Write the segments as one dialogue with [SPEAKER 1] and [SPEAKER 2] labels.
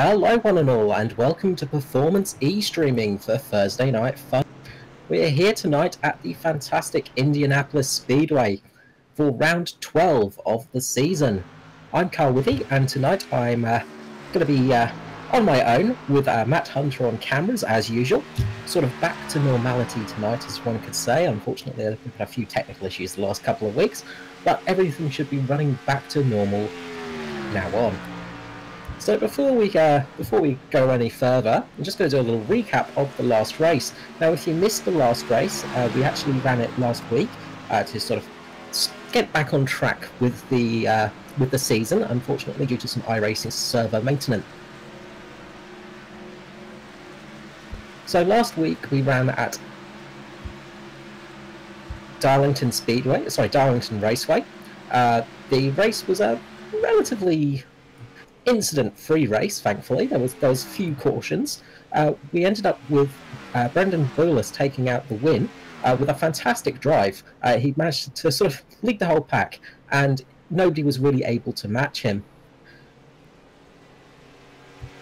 [SPEAKER 1] Hello one and all, and welcome to Performance e-streaming for Thursday Night Fun. We're here tonight at the fantastic Indianapolis Speedway for round 12 of the season. I'm Carl Withy, and tonight I'm going to be on my own with Matt Hunter on cameras as usual. Sort of back to normality tonight, as one could say. Unfortunately, there have been a few technical issues the last couple of weeks, but everything should be running back to normal now on. So before we go any further, I'm just going to do a little recap of the last race. Now, if you missed the last race, we actually ran it last week to sort of get back on track with the season. Unfortunately, due to some iRacing server maintenance. So last week we ran at Darlington Raceway. The race was a relatively incident-free race, thankfully. There was few cautions. We ended up with Brendan Boulis taking out the win with a fantastic drive. He managed to sort of lead the whole pack, and nobody was really able to match him.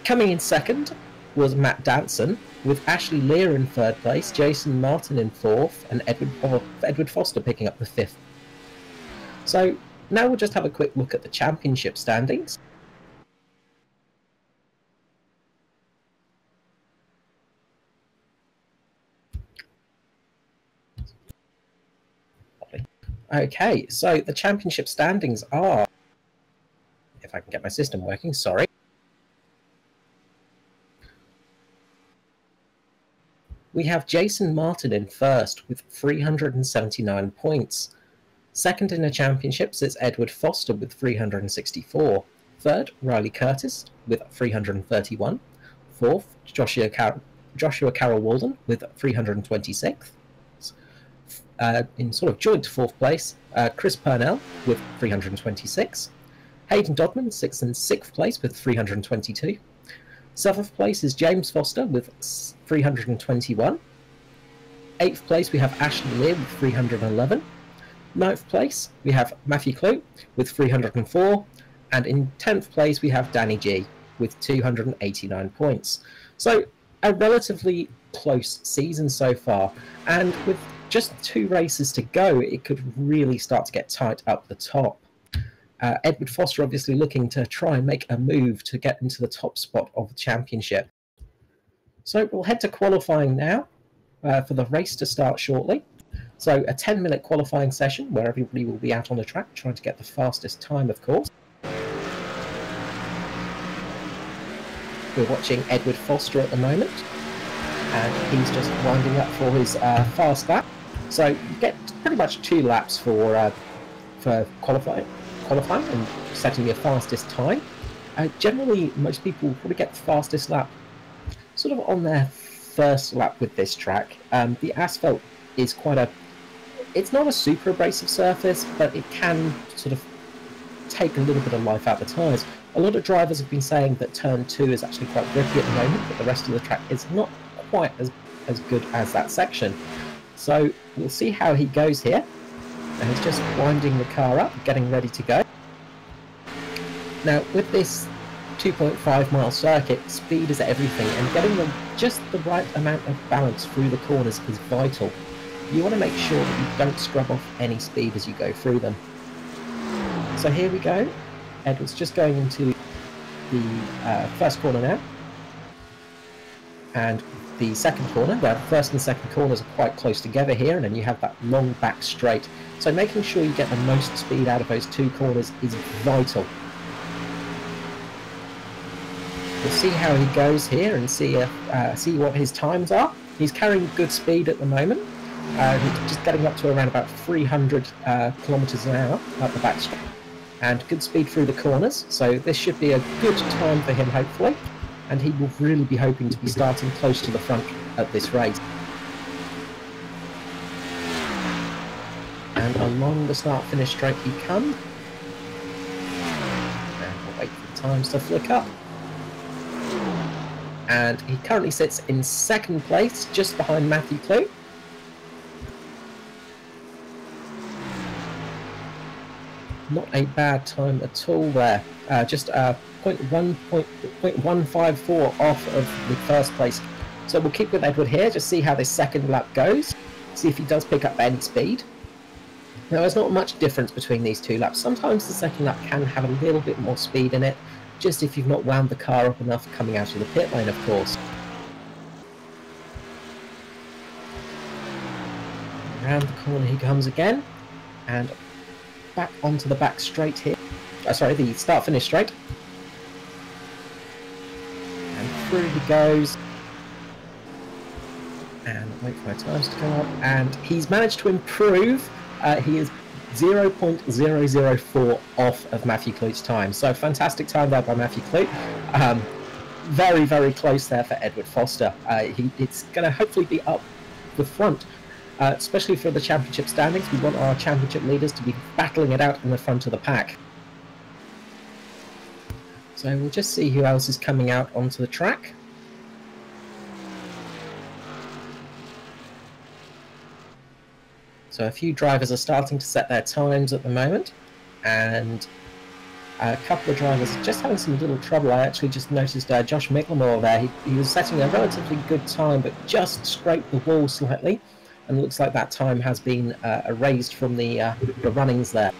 [SPEAKER 1] Coming in second was Matt Danson, with Ashley Lear in third place, Jason Martin in fourth, and Edward Foster picking up the fifth. So now we'll just have a quick look at the championship standings. Okay, so the championship standings are, if I can get my system working, sorry. We have Jason Martin in first with 379 points. Second in the championship sits Edward Foster with 364. Third, Riley Curtis with 331. Fourth, Joshua Carroll Walden with 326. In sort of joint fourth place, Chris Purnell with 326. Hayden Dodman sits in sixth place with 322. Seventh place is James Foster with 321. Eighth place we have Ashley Lear with 311. Ninth place we have Matthew Clue with 304. And in 10th place we have Danny G with 289 points. So a relatively close season so far, and with just 2 races to go, it could really start to get tight up the top. Edward Foster obviously looking to try and make a move to get into the top spot of the championship. So we'll head to qualifying now for the race to start shortly. So a 10-minute qualifying session where everybody will be out on the track trying to get the fastest time, of course. We're watching Edward Foster at the moment, and he's just winding up for his fast lap. So you get pretty much 2 laps for qualifying and setting your fastest time. Generally, most people probably get the fastest lap sort of on their first lap with this track. The asphalt is it's not a super abrasive surface, but it can sort of take a little bit of life out of the tyres. A lot of drivers have been saying that turn 2 is actually quite grippy at the moment, but the rest of the track is not quite as good as that section. So we'll see how he goes here. And he's just winding the car up, getting ready to go. Now, with this 2.5 mile circuit, speed is everything, and getting just the right amount of balance through the corners is vital. You want to make sure that you don't scrub off any speed as you go through them. So here we go. Edward's just going into the first corner now. And the second corner, where the first and second corners are quite close together here, and then you have that long back straight. So making sure you get the most speed out of those 2 corners is vital. We'll see how he goes here and see what his times are. He's carrying good speed at the moment. He's just getting up to around about 300 kilometers an hour up the back straight. And good speed through the corners, so this should be a good time for him, hopefully. And he will really be hoping to be starting close to the front at this race. And along the start-finish straight he comes. And we'll wait for the times to flick up. And he currently sits in second place, just behind Matthew Clue. Not a bad time at all there. Just 0.154 off of the first place. So we'll keep with Edward here, just see how this second lap goes, see if he does pick up any speed. Now, there's not much difference between these two laps. Sometimes the second lap can have a little bit more speed in it, just if you've not wound the car up enough coming out of the pit lane, of course. Around the corner he comes again, and back onto the back straight here. Sorry, the start-finish straight. And through he goes. And wait for my times to go up. And he's managed to improve. He is 0.004 off of Matthew Kloot's time. So fantastic time there by Matthew Kloot. Very, very close there for Edward Foster. It's going to hopefully be up the front. Especially for the championship standings, we want our championship leaders to be battling it out in the front of the pack. So we'll just see who else is coming out onto the track. So a few drivers are starting to set their times at the moment, and a couple of drivers are just having some little trouble. I actually just noticed Josh Mickelmore there. He was setting a relatively good time, but just scraped the wall slightly. And it looks like that time has been erased from the runnings there.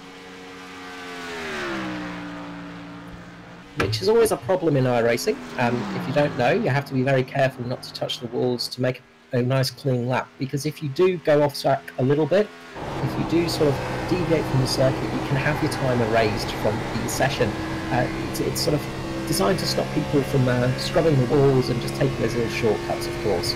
[SPEAKER 1] Which is always a problem in iRacing. If you don't know, you have to be very careful not to touch the walls to make a nice clean lap. Because if you do go off track a little bit, if you do sort of deviate from the circuit, you can have your time erased from the session. It's sort of designed to stop people from scrubbing the walls and just taking those little shortcuts, of course.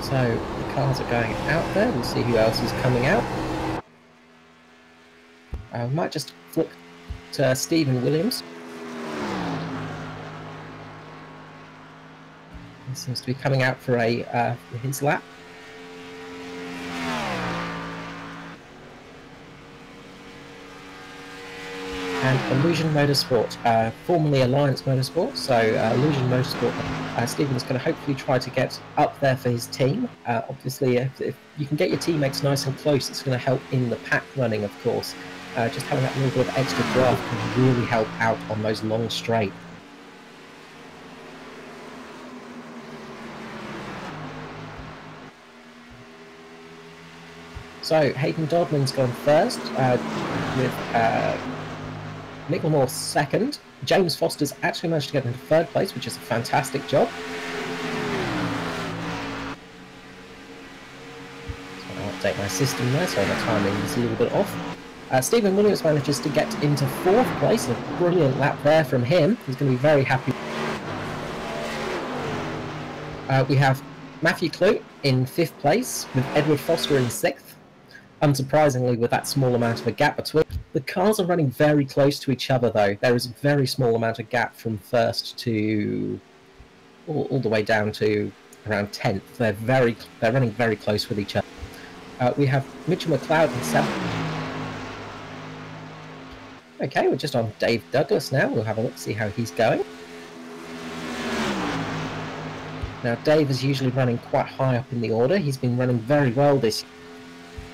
[SPEAKER 1] So the cars are going out there. We'll see who else is coming out. We might just flick to Stephen Williams. He seems to be coming out for his lap. And Illusion Motorsport, formerly Alliance Motorsport, so Illusion Motorsport, Stephen's going to hopefully try to get up there for his team. Obviously, if you can get your teammates nice and close, it's going to help in the pack running, of course. Just having that little bit of extra draft can really help out on those long straight. So Hayden Dodman's gone first, with Mickelmore second. James Foster's actually managed to get into third place, which is a fantastic job. So I'll update my system there, so my timing is a little bit off. Stephen Williams manages to get into fourth place, a brilliant lap there from him. He's going to be very happy. We have Matthew Kloot in fifth place, with Edward Foster in sixth. Unsurprisingly, with that small amount of a gap between. The cars are running very close to each other, though. There is a very small amount of gap from first to all the way down to around 10th. They're running very close with each other. We have Mitchell McLeod in seventh. Okay, we're just on Dave Douglas now. We'll have a look, see how he's going. Now, Dave is usually running quite high up in the order. He's been running very well this year.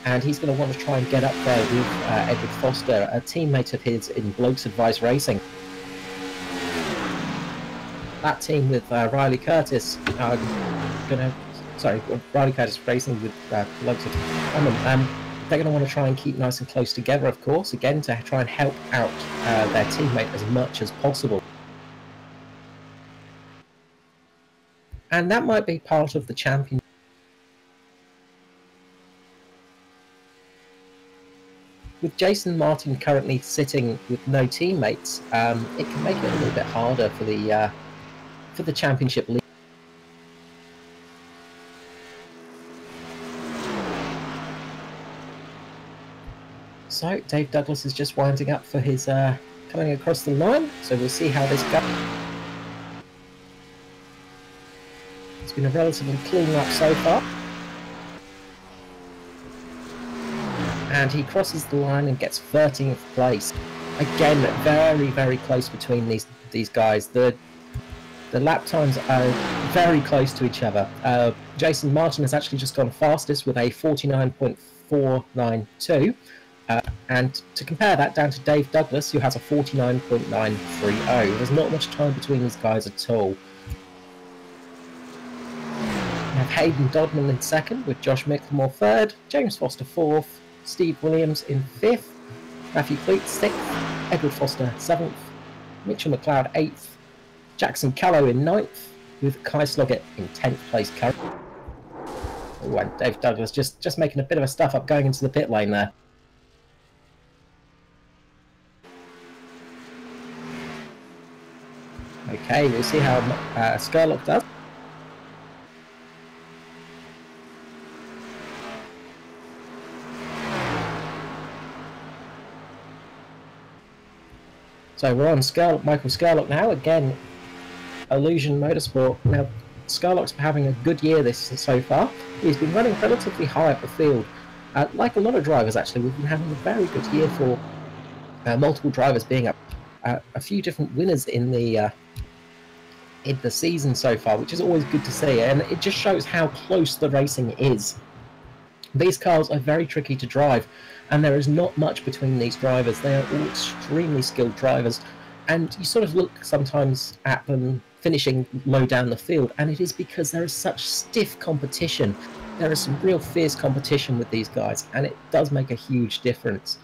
[SPEAKER 1] And he's going to want to try and get up there with Edward Foster, a teammate of his in Blokes Advice Racing. That team with Riley Curtis are Riley Curtis Racing with Blokes Advice. They're going to want to try and keep nice and close together, of course, again to try and help out their teammate as much as possible. And that might be part of the champion. With Jason Martin currently sitting with no teammates, it can make it a little bit harder for the championship league. So Dave Douglas is just winding up for his coming across the line. So we'll see how this goes. It's been a relatively clean lap so far. And he crosses the line and gets 13th place. Again, very, very close between these guys. The lap times are very close to each other. Jason Martin has actually just gone fastest with a 49.492. And to compare that down to Dave Douglas, who has a 49.930. There's not much time between these guys at all. We have Hayden Dodman in second, with Josh Micklemore third, James Foster fourth, Steve Williams in fifth, Matthew Cleet sixth, Edward Foster seventh, Mitchell McLeod eighth, Jackson Callow in ninth, with Kai Sloggett in 10th place currently. Oh, and Dave Douglas just making a bit of a stuff up going into the pit lane there. Okay, we'll see how Skurlock does. So we're on Michael Skurlock now. Again, Illusion Motorsport. Now, Skurlock's having a good year so far. He's been running relatively high up the field. Like a lot of drivers, actually, we've been having a very good year for multiple drivers being up. A few different winners in the season so far, which is always good to see, and it just shows how close the racing is. These cars are very tricky to drive, and there is not much between these drivers. They are all extremely skilled drivers, and you sort of look sometimes at them finishing low down the field, and it is because there is such stiff competition. There is some real fierce competition with these guys, and it does make a huge difference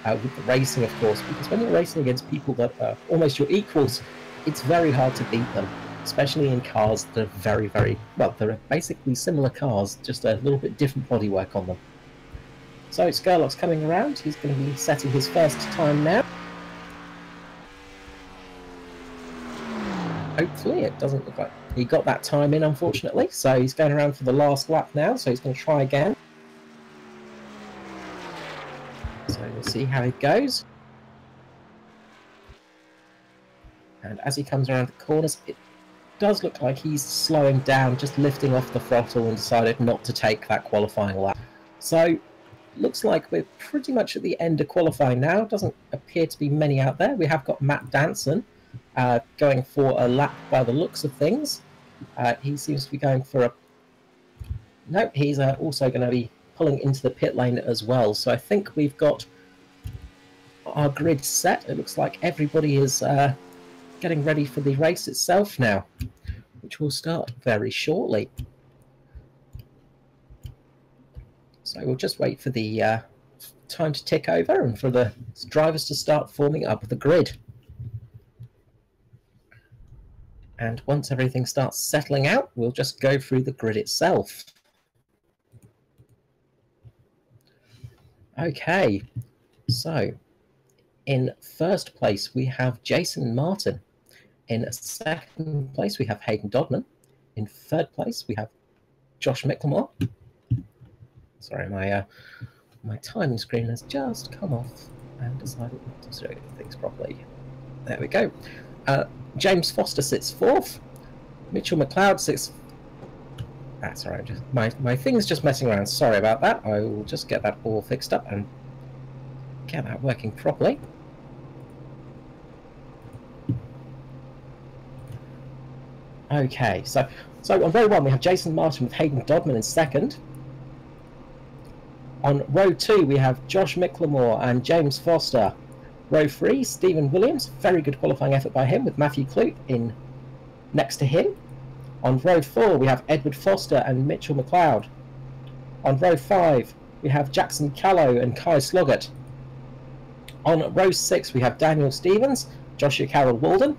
[SPEAKER 1] with the racing, of course, because when you're racing against people that are almost your equals, it's very hard to beat them, especially in cars that are very, very, well, they're basically similar cars, just a little bit different bodywork on them. So Skurlock's coming around. He's going to be setting his first time now. Hopefully it doesn't look like he got that time in, unfortunately, so he's going around for the last lap now, so he's going to try again. So we'll see how it goes. And as he comes around the corners, it does look like he's slowing down, just lifting off the throttle, and decided not to take that qualifying lap. So looks like we're pretty much at the end of qualifying now. Doesn't appear to be many out there. We have got Matt Danson going for a lap by the looks of things. He seems to be going for a... No, he's also going to be pulling into the pit lane as well. So I think we've got our grid set. It looks like everybody is getting ready for the race itself now, which will start very shortly. So we'll just wait for the time to tick over and for the drivers to start forming up the grid. And once everything starts settling out, we'll just go through the grid itself. Okay, so in first place we have Jason Martin. In second place we have Hayden Dodman. In third place we have Josh Micklemore. Sorry, my timing screen has just come off and decided not to show things properly. There we go. James Foster sits fourth. Mitchell McLeod sits... That's all right. Just, my thing's just messing around. Sorry about that. I will just get that all fixed up and get that working properly. Okay, so on row one we have Jason Martin with Hayden Dodman in second. On row two we have Josh Micklemore and James Foster. Row 3, Stephen Williams, very good qualifying effort by him with Matthew Clute in next to him. On row 4 we have Edward Foster and Mitchell McLeod. On row 5 we have Jackson Callow and Kai Sloggett. On row 6 we have Daniel Stevens, Joshua Carroll Walden.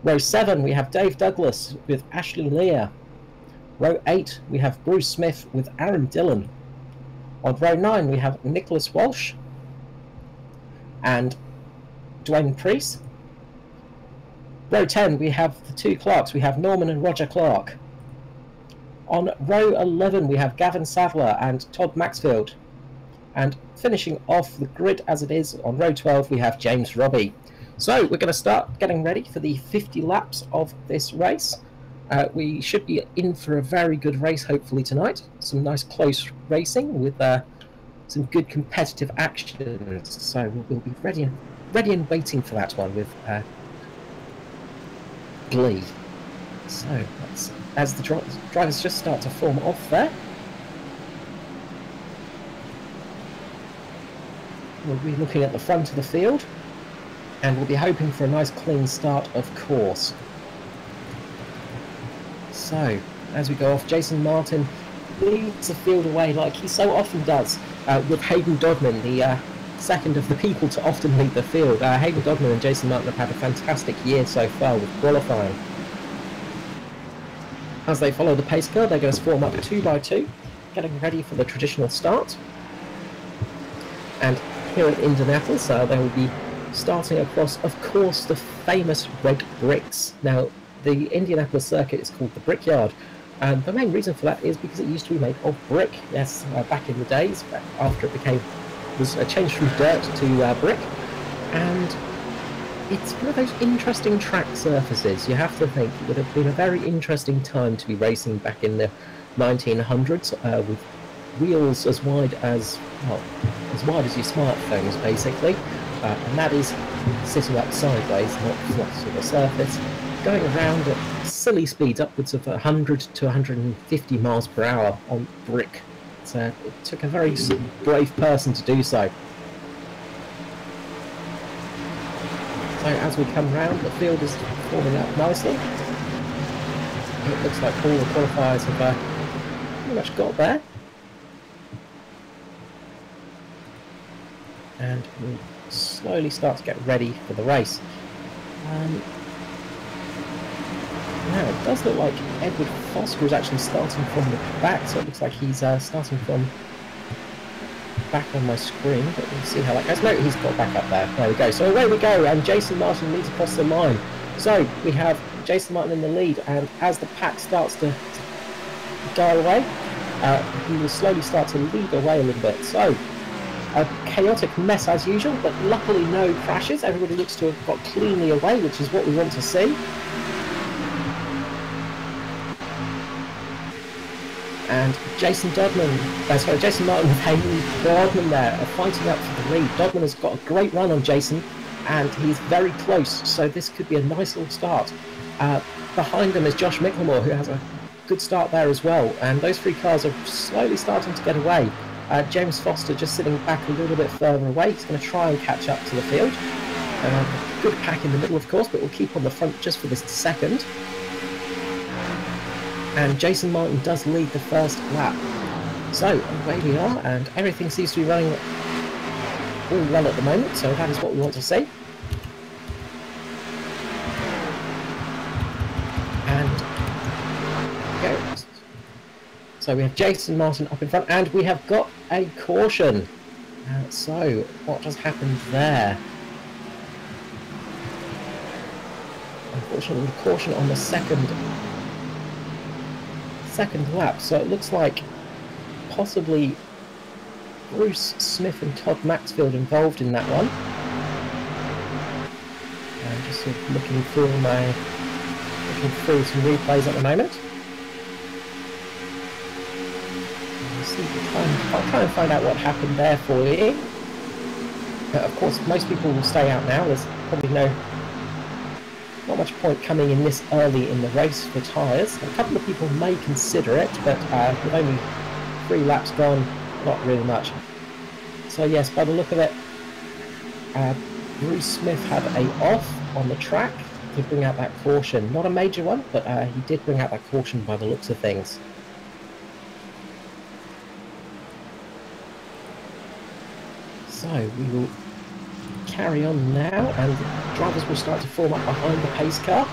[SPEAKER 1] Row 7 we have Dave Douglas with Ashley Lear. Row 8 we have Bruce Smith with Aaron Dillon. On row 9 we have Nicholas Walsh and Dwayne Priest. Row 10 we have the two Clarks, we have Norman and Roger Clark. On row 11 we have Gavin Sadler and Todd Maxfield. And finishing off the grid as it is, on row 12 we have James Robbie. So we're going to start getting ready for the 50 laps of this race. We should be in for a very good race hopefully tonight. Some nice close racing with some good competitive action. So we'll be ready and waiting for that one with glee. So as the drivers just start to form off there. we'll be looking at the front of the field, and we'll be hoping for a nice clean start, of course. So, as we go off, Jason Martin leads the field away like he so often does, with Hayden Dodman, the second of the people to often lead the field. Hayden Dodman and Jason Martin have had a fantastic year so far with qualifying. As they follow the pace car, they're going to form up 2 by 2, getting ready for the traditional start. And here at Indianapolis, they will be starting across, of course, the famous red bricks. Now, the Indianapolis circuit is called the Brickyard, and the main reason for that is because it used to be made of brick. Yes, back in the days, after it was changed from dirt to brick, and it's one of those interesting track surfaces. You have to think it would have been a very interesting time to be racing back in the 1900s with wheels as wide as, well, as wide as your smartphones, basically, and that is sitting up sideways, not flat to the surface, going around at silly speeds upwards of 100 to 150 miles per hour on brick. So it took a very brave person to do so. So as we come round, the field is forming up nicely. It looks like all the qualifiers have pretty much got there. And we slowly start to get ready for the race. Now, it does look like Edward Foster is actually starting from the back, so it looks like he's starting from back on my screen, but we'll see how that goes. No, he's got back up there. There we go. So away we go, and Jason Martin leads across the line. So we have Jason Martin in the lead, and as the pack starts to go away, he will slowly start to lead away a little bit. So a chaotic mess as usual, but luckily no crashes. Everybody looks to have got cleanly away, which is what we want to see. And Jason Martin with Hayden Dodman there are fighting up for the lead. Dodman has got a great run on Jason, and he's very close, so this could be a nice little start. Behind them is Josh Micklemore, who has a good start there as well, and those three cars are slowly starting to get away. James Foster just sitting back a little bit further away. He's going to try and catch up to the field. Good pack in the middle, of course, but we'll keep on the front just for this second. And Jason Martin does lead the first lap. So away we are, and everything seems to be running all well at the moment, so that is what we want to see. And go. So we have Jason Martin up in front, and we have got a caution. So what has happened there? Unfortunately, the caution on the second lap, so it looks like possibly Bruce Smith and Todd Maxfield involved in that one. I'm just sort of looking through some replays at the moment. I'll try and find out what happened there for you. Of course, most people will stay out now. There's probably not much point coming in this early in the race for tyres. A couple of people may consider it, but with only 3 laps gone, not really much. So yes, by the look of it, Bruce Smith had a off on the track to bring out that caution. Not a major one, but he did bring out that caution by the looks of things. So we will carry on now, and drivers will start to form up behind the pace car.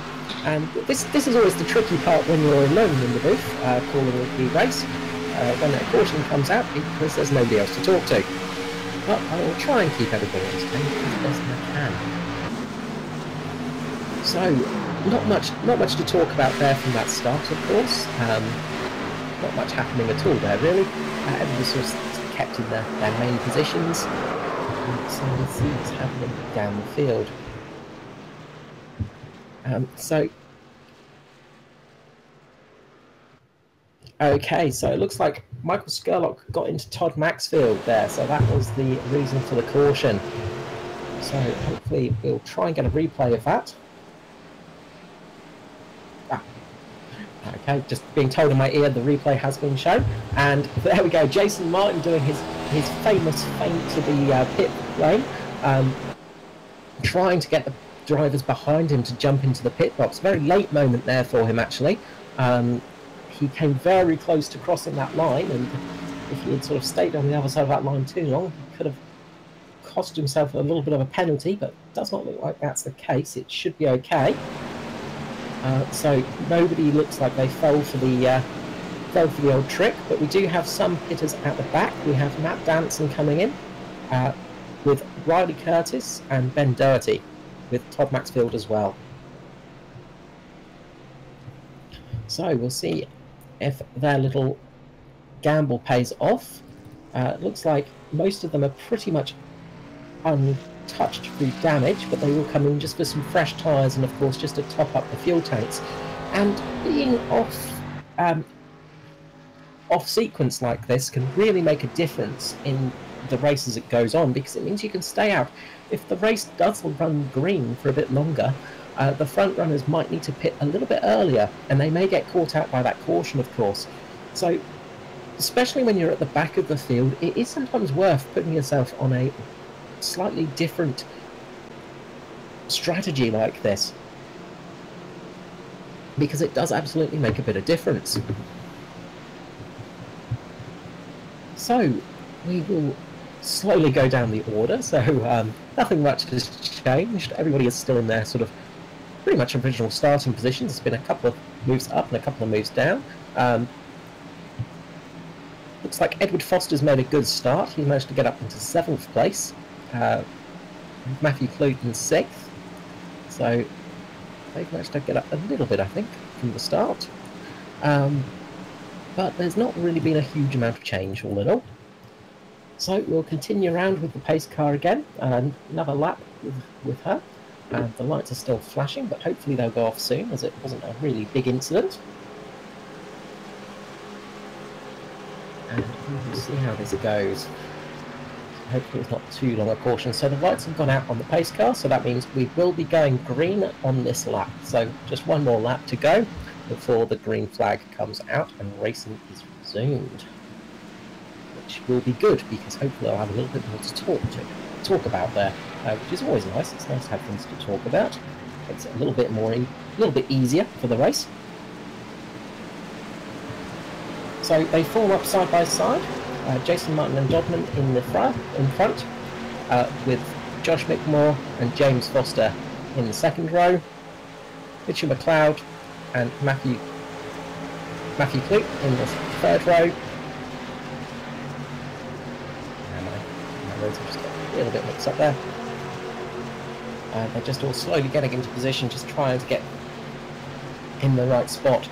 [SPEAKER 1] And this is always the tricky part when you're alone in the booth calling the race, when a caution comes out, because there's nobody else to talk to. But I will try and keep everything entertained as best as I can. So not much to talk about there from that start, of course. Not much happening at all there, really. Everybody sort of kept in their main positions. So let's see what's happening down the field. Okay, so it looks like Michael Skurlock got into Todd Maxfield there, so that was the reason for the caution. So hopefully we'll try and get a replay of that. Okay, just being told in my ear the replay has been shown, and there we go, Jason Martin doing his famous feint to the pit lane, trying to get the drivers behind him to jump into the pit box. Very late moment there for him, actually. He came very close to crossing that line, and if he had sort of stayed on the other side of that line too long, he could have cost himself a little bit of a penalty, but it does not look like that's the case. It should be okay. So nobody looks like they fell for the old trick, but we do have some hitters at the back. We have Matt Danson coming in with Riley Curtis and Ben Doherty, with Todd Maxfield as well. So we'll see if their little gamble pays off. It looks like most of them are pretty much untouched through damage, but they will come in just for some fresh tyres and of course just to top up the fuel tanks. And being off sequence like this can really make a difference in the race as it goes on, because it means you can stay out. If the race does run green for a bit longer, the front runners might need to pit a little bit earlier, and they may get caught out by that caution, of course. So especially when you're at the back of the field, it is sometimes worth putting yourself on a slightly different strategy like this, because it does absolutely make a bit of difference. So we will slowly go down the order. So nothing much has changed. Everybody is still in their sort of pretty much original starting positions. There's been a couple of moves up and a couple of moves down. Looks like Edward Foster's made a good start. He managed to get up into 7th place. Matthew Clute in 6th. So they've managed to get up a little bit, I think, from the start. But there's not really been a huge amount of change, all in all. So we'll continue around with the pace car again, and another lap with her. And the lights are still flashing, but hopefully they'll go off soon, as it wasn't a really big incident. And we'll see how this goes. Hopefully it's not too long a caution. So the lights have gone out on the pace car, so that means we will be going green on this lap. So just one more lap to go before the green flag comes out and racing is resumed. Which will be good, because hopefully I'll have a little bit more to talk about there, which is always nice. It's nice to have things to talk about. Makes it a little bit easier for the race. So they form up side by side. Jason Martin and Dodman in front, with Josh McMore and James Foster in the second row, Mitchell McLeod and Matthew Clute in the third row. My roads are just getting a little bit mixed up there. They're just all slowly getting into position, just trying to get in the right spot.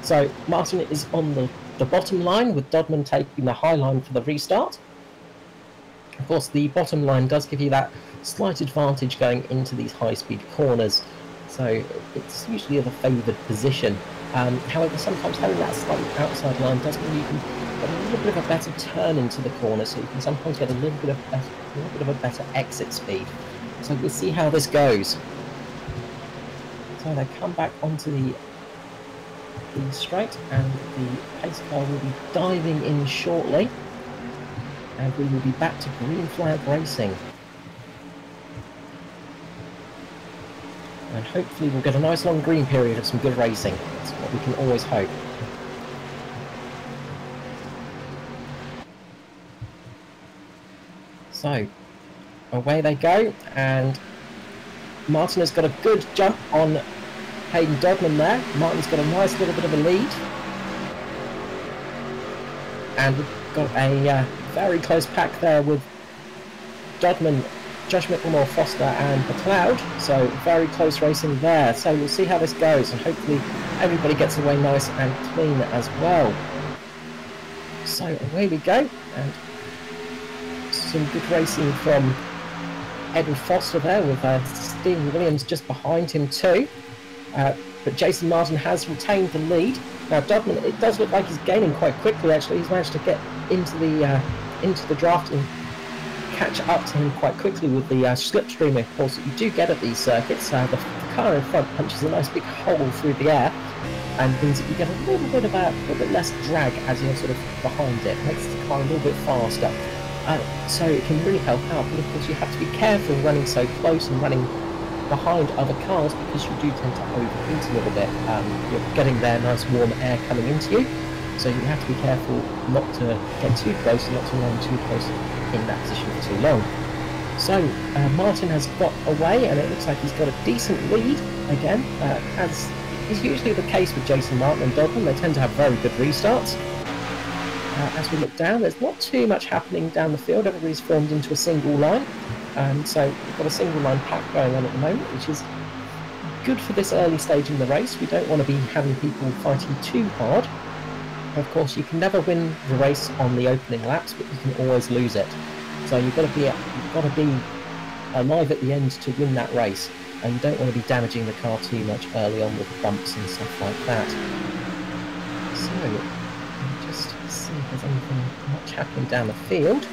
[SPEAKER 1] So Martin is on the bottom line, with Dodman taking the high line for the restart. Of course, the bottom line does give you that slight advantage going into these high-speed corners, so it's usually of a favoured position. However, sometimes having that slightly outside line does mean you can get a little bit of a better turn into the corner, so you can sometimes get a little bit of a better exit speed. So we'll see how this goes. So they come back onto the straight, and the pace car will be diving in shortly, and we will be back to green flag racing, and hopefully we'll get a nice long green period of some good racing. That's what we can always hope. So away they go, and Martin has got a good jump on Hayden Dodman there. Martin's got a nice little bit of a lead, and we've got a very close pack there with Dodman, Josh McLemore, Foster and McLeod, so very close racing there. So we'll see how this goes, and hopefully everybody gets away nice and clean as well. So away we go, and some good racing from Edward Foster there, with Stephen Williams just behind him too. But Jason Martin has retained the lead. Now Dodman, it does look like he's gaining quite quickly actually. He's managed to get into the draft and catch up to him quite quickly with the slipstream, of course, that you do get at these circuits. The car in front punches a nice big hole through the air, and means that you get a little bit less drag as you're sort of behind it. Makes the car a little bit faster. so it can really help out. But of course, you have to be careful running so close and running behind other cars, because you do tend to overheat a little bit. You're getting their nice warm air coming into you, so you have to be careful not to get too close, not to run too close in that position for too long. So Martin has got away, and it looks like he's got a decent lead again, as is usually the case with Jason Martin and Dodman. They tend to have very good restarts. As we look down, there's not too much happening down the field. Everybody's formed into a single line, so we've got a single line pack going on at the moment, which is good for this early stage in the race. We don't want to be having people fighting too hard. Of course, you can never win the race on the opening laps, but you can always lose it. So you've got to be alive at the end to win that race, and you don't want to be damaging the car too much early on with bumps and stuff like that. So just see if there's anything much happening down the field.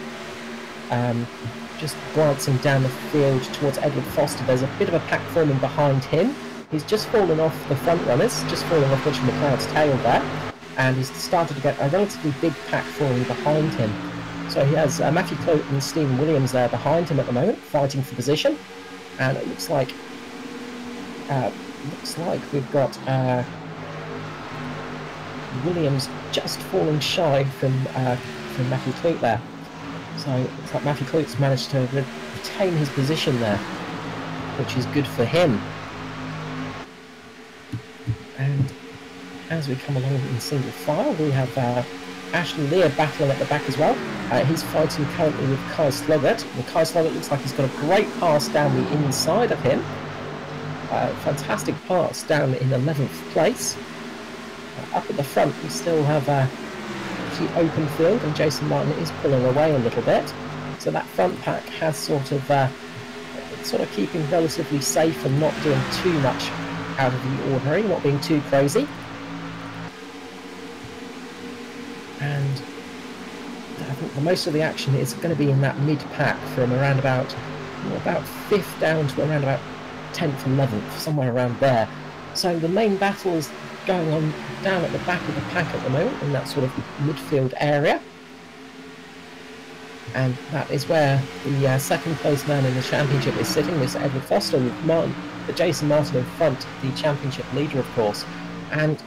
[SPEAKER 1] Just glancing down the field towards Edward Foster, there's a bit of a pack forming behind him. He's just fallen off the front runners, just fallen off Richard McLeod's tail there, and he's started to get a relatively big pack forming behind him. So he has Matthew Clote and Stephen Williams there behind him at the moment, fighting for position, and it looks like we've got Williams just falling shy from Matthew Clote there. So it looks like Matthew Clote's managed to retain his position there, which is good for him. And as we come along in single file, we have Ashton Lear battling at the back as well. He's fighting currently with Kai Sloggett, and Kai Sloggett looks like he's got a great pass down the inside of him. Fantastic pass down in 11th place. Up at the front, we still have the open field, and Jason Martin is pulling away a little bit. So that front pack has sort of keeping relatively safe and not doing too much out of the ordinary, not being too crazy. And I think the most of the action is going to be in that mid-pack from around about 5th down to around about 10th, 11th, somewhere around there. So the main battle is going on down at the back of the pack at the moment, in that sort of midfield area. And that is where the second place man in the championship is sitting, Mr. Edward Foster, with Jason Martin in front, the championship leader, of course. And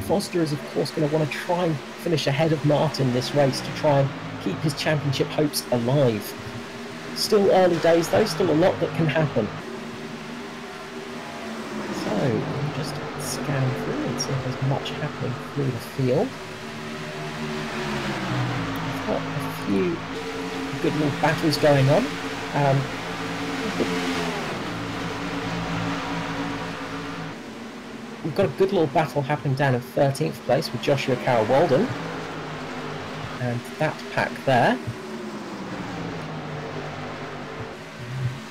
[SPEAKER 1] Foster is, of course, going to want to try and finish ahead of Martin this race to try and keep his championship hopes alive. Still early days, though, still a lot that can happen. So, we'll just scan through and see if there's much happening through the field. We've got a few good little battles going on. We've got a good little battle happening down in 13th place with Joshua Carroll-Walden. And that pack there.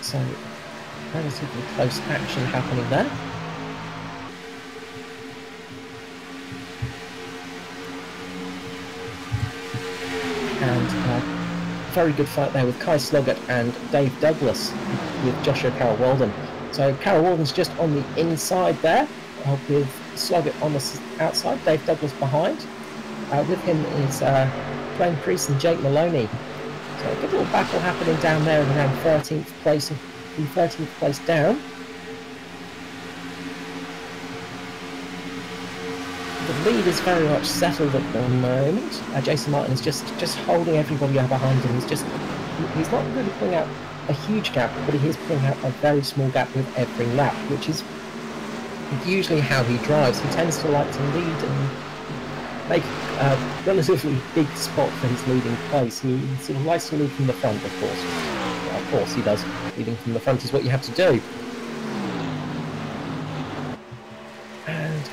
[SPEAKER 1] So, relatively close action happening there. And very good fight there with Kai Sloggett and Dave Douglas with Joshua Carroll-Walden. So Carroll-Walden's just on the inside there, with Sloggett on the outside, Dave Douglas behind. With him is Glenn Priest and Jake Maloney. So a good little battle happening down there in around 13th place, from 13th place down. The lead is very much settled at the moment. Jason Martin is just holding everybody up behind him. He's not really pulling out a huge gap, but he is pulling out a very small gap with every lap, which is usually how he drives. He tends to like to lead and make a relatively big spot for his leading place. He sort of likes to lead from the front, of course. Well, of course he does. Leading from the front is what you have to do. And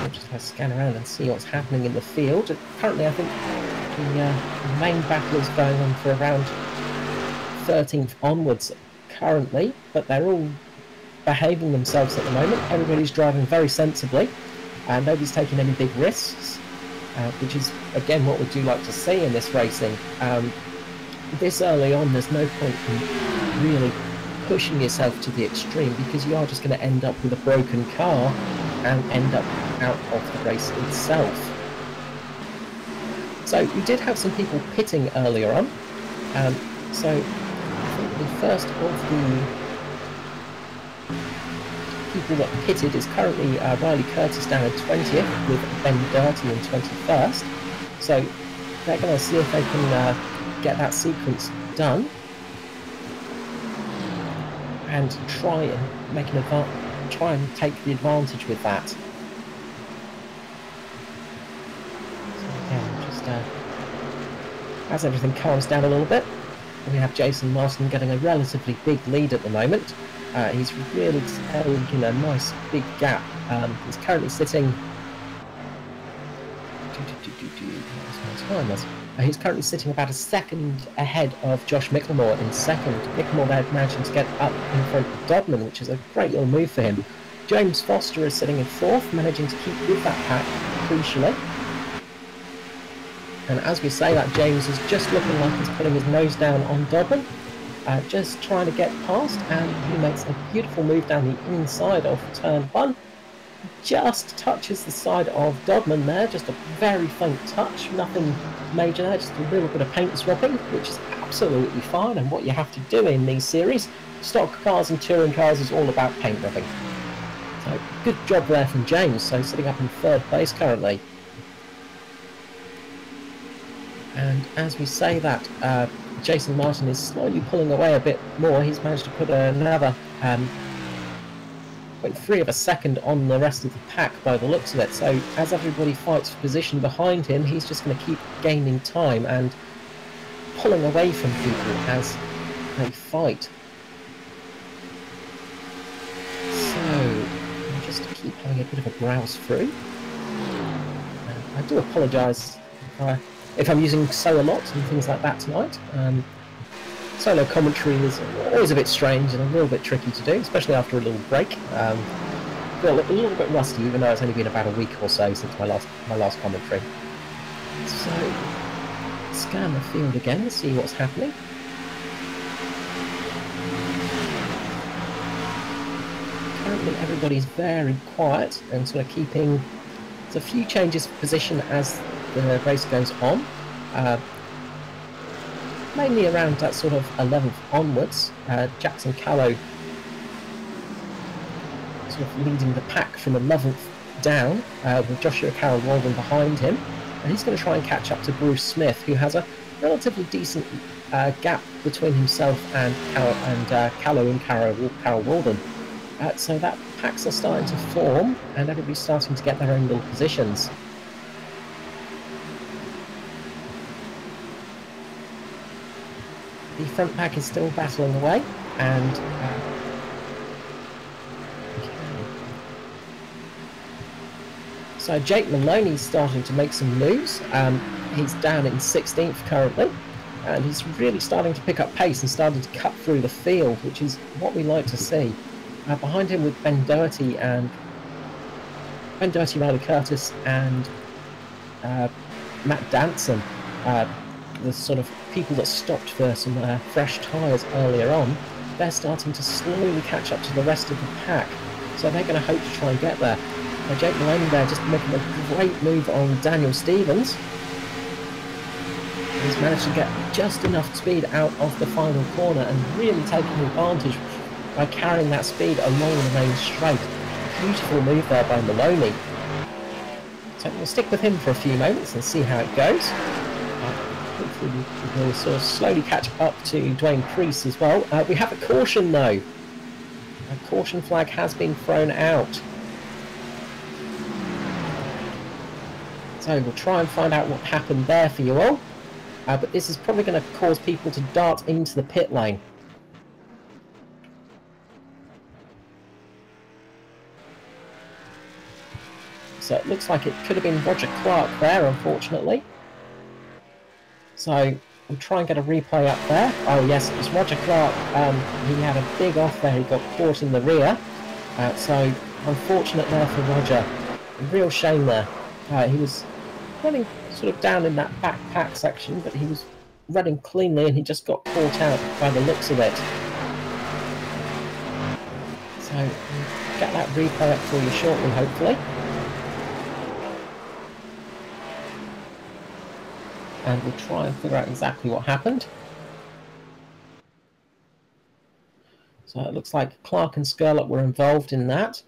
[SPEAKER 1] I'll just scan around and see what's happening in the field. Currently, I think the main battle is going on for around 13th onwards currently, but they're all behaving themselves at the moment. Everybody's driving very sensibly, and nobody's taking any big risks, which is again what we do like to see in this racing. This early on, there's no point in really pushing yourself to the extreme, because you are just going to end up with a broken car and end up out of the race itself. So we did have some people pitting earlier on. So I think the first of the people that pitted is currently Riley Curtis down in 20th with Ben Dirty in 21st. So they're going to see if they can get that sequence done and try and make try and take the advantage with that. So again, just as everything calms down a little bit, we have Jason Martin getting a relatively big lead at the moment. He's really taking a nice big gap. He's currently sitting. He's currently sitting about a second ahead of Josh Micklemore in second. Micklemore there managing to get up in front of Dodman, which is a great little move for him. James Foster is sitting in fourth, managing to keep with that pack crucially. And as we say that, James is just looking like he's putting his nose down on Dodman, just trying to get past, and he makes a beautiful move down the inside of turn one. Just touches the side of Dodman there, just a very faint touch, nothing major there, just a little bit of paint swapping, which is absolutely fine, and what you have to do in these series. Stock cars and touring cars is all about paint rubbing. So good job there from James, so sitting up in third place currently. And as we say that, Jason Martin is slowly pulling away a bit more. He's managed to put another 0.3 of a second on the rest of the pack by the looks of it. So as everybody fights for position behind him, he's just going to keep gaining time and pulling away from people as they fight. So I'll just keep having a bit of a browse through. I do apologise if I'm using so a lot and things like that tonight. Solo commentary is always a bit strange and a little bit tricky to do, especially after a little break. Feel a little bit rusty, even though it's only been about a week or so since my last commentary. So scan the field again to see what's happening. Currently everybody's very quiet and sort of keeping. There's a few changes of position as the race goes on. Mainly around that sort of 11th onwards. Jackson Callow sort of leading the pack from 11th down, with Joshua Carroll Walden behind him, and he's going to try and catch up to Bruce Smith, who has a relatively decent gap between himself and Callow and Carroll Walden. So that packs are starting to form, and everybody's starting to get their own little positions. The front pack is still battling away, and so Jake Maloney's starting to make some moves. He's down in 16th currently, and he's really starting to pick up pace and starting to cut through the field, which is what we like to see. Behind him with Ben Doherty, Riley Curtis, and Matt Danson, the sort of people that stopped for some fresh tyres earlier on. They're starting to slowly catch up to the rest of the pack, so they're going to hope to try and get there. Jake Maloney there just making a great move on Daniel Stevens. He's managed to get just enough speed out of the final corner and really taking advantage by carrying that speed along the main straight. Beautiful move there by Maloney. So we'll stick with him for a few moments and see how it goes. Hopefully we'll sort of slowly catch up to Dwayne Priest as well. We have a caution though. A caution flag has been thrown out. So we'll try and find out what happened there for you all. But this is probably going to cause people to dart into the pit lane. So it looks like it could have been Roger Clark there, unfortunately. So we'll try and get a replay up there. Oh yes, it was Roger Clark. He had a big off there. He got caught in the rear. So unfortunate there for Roger. A real shame there. He was running sort of down in that back pack section, but he was running cleanly and he just got caught out by the looks of it. So we'll get that replay up for you shortly, hopefully. and we'll try and figure out exactly what happened. So it looks like Clark and Skurlock were involved in that.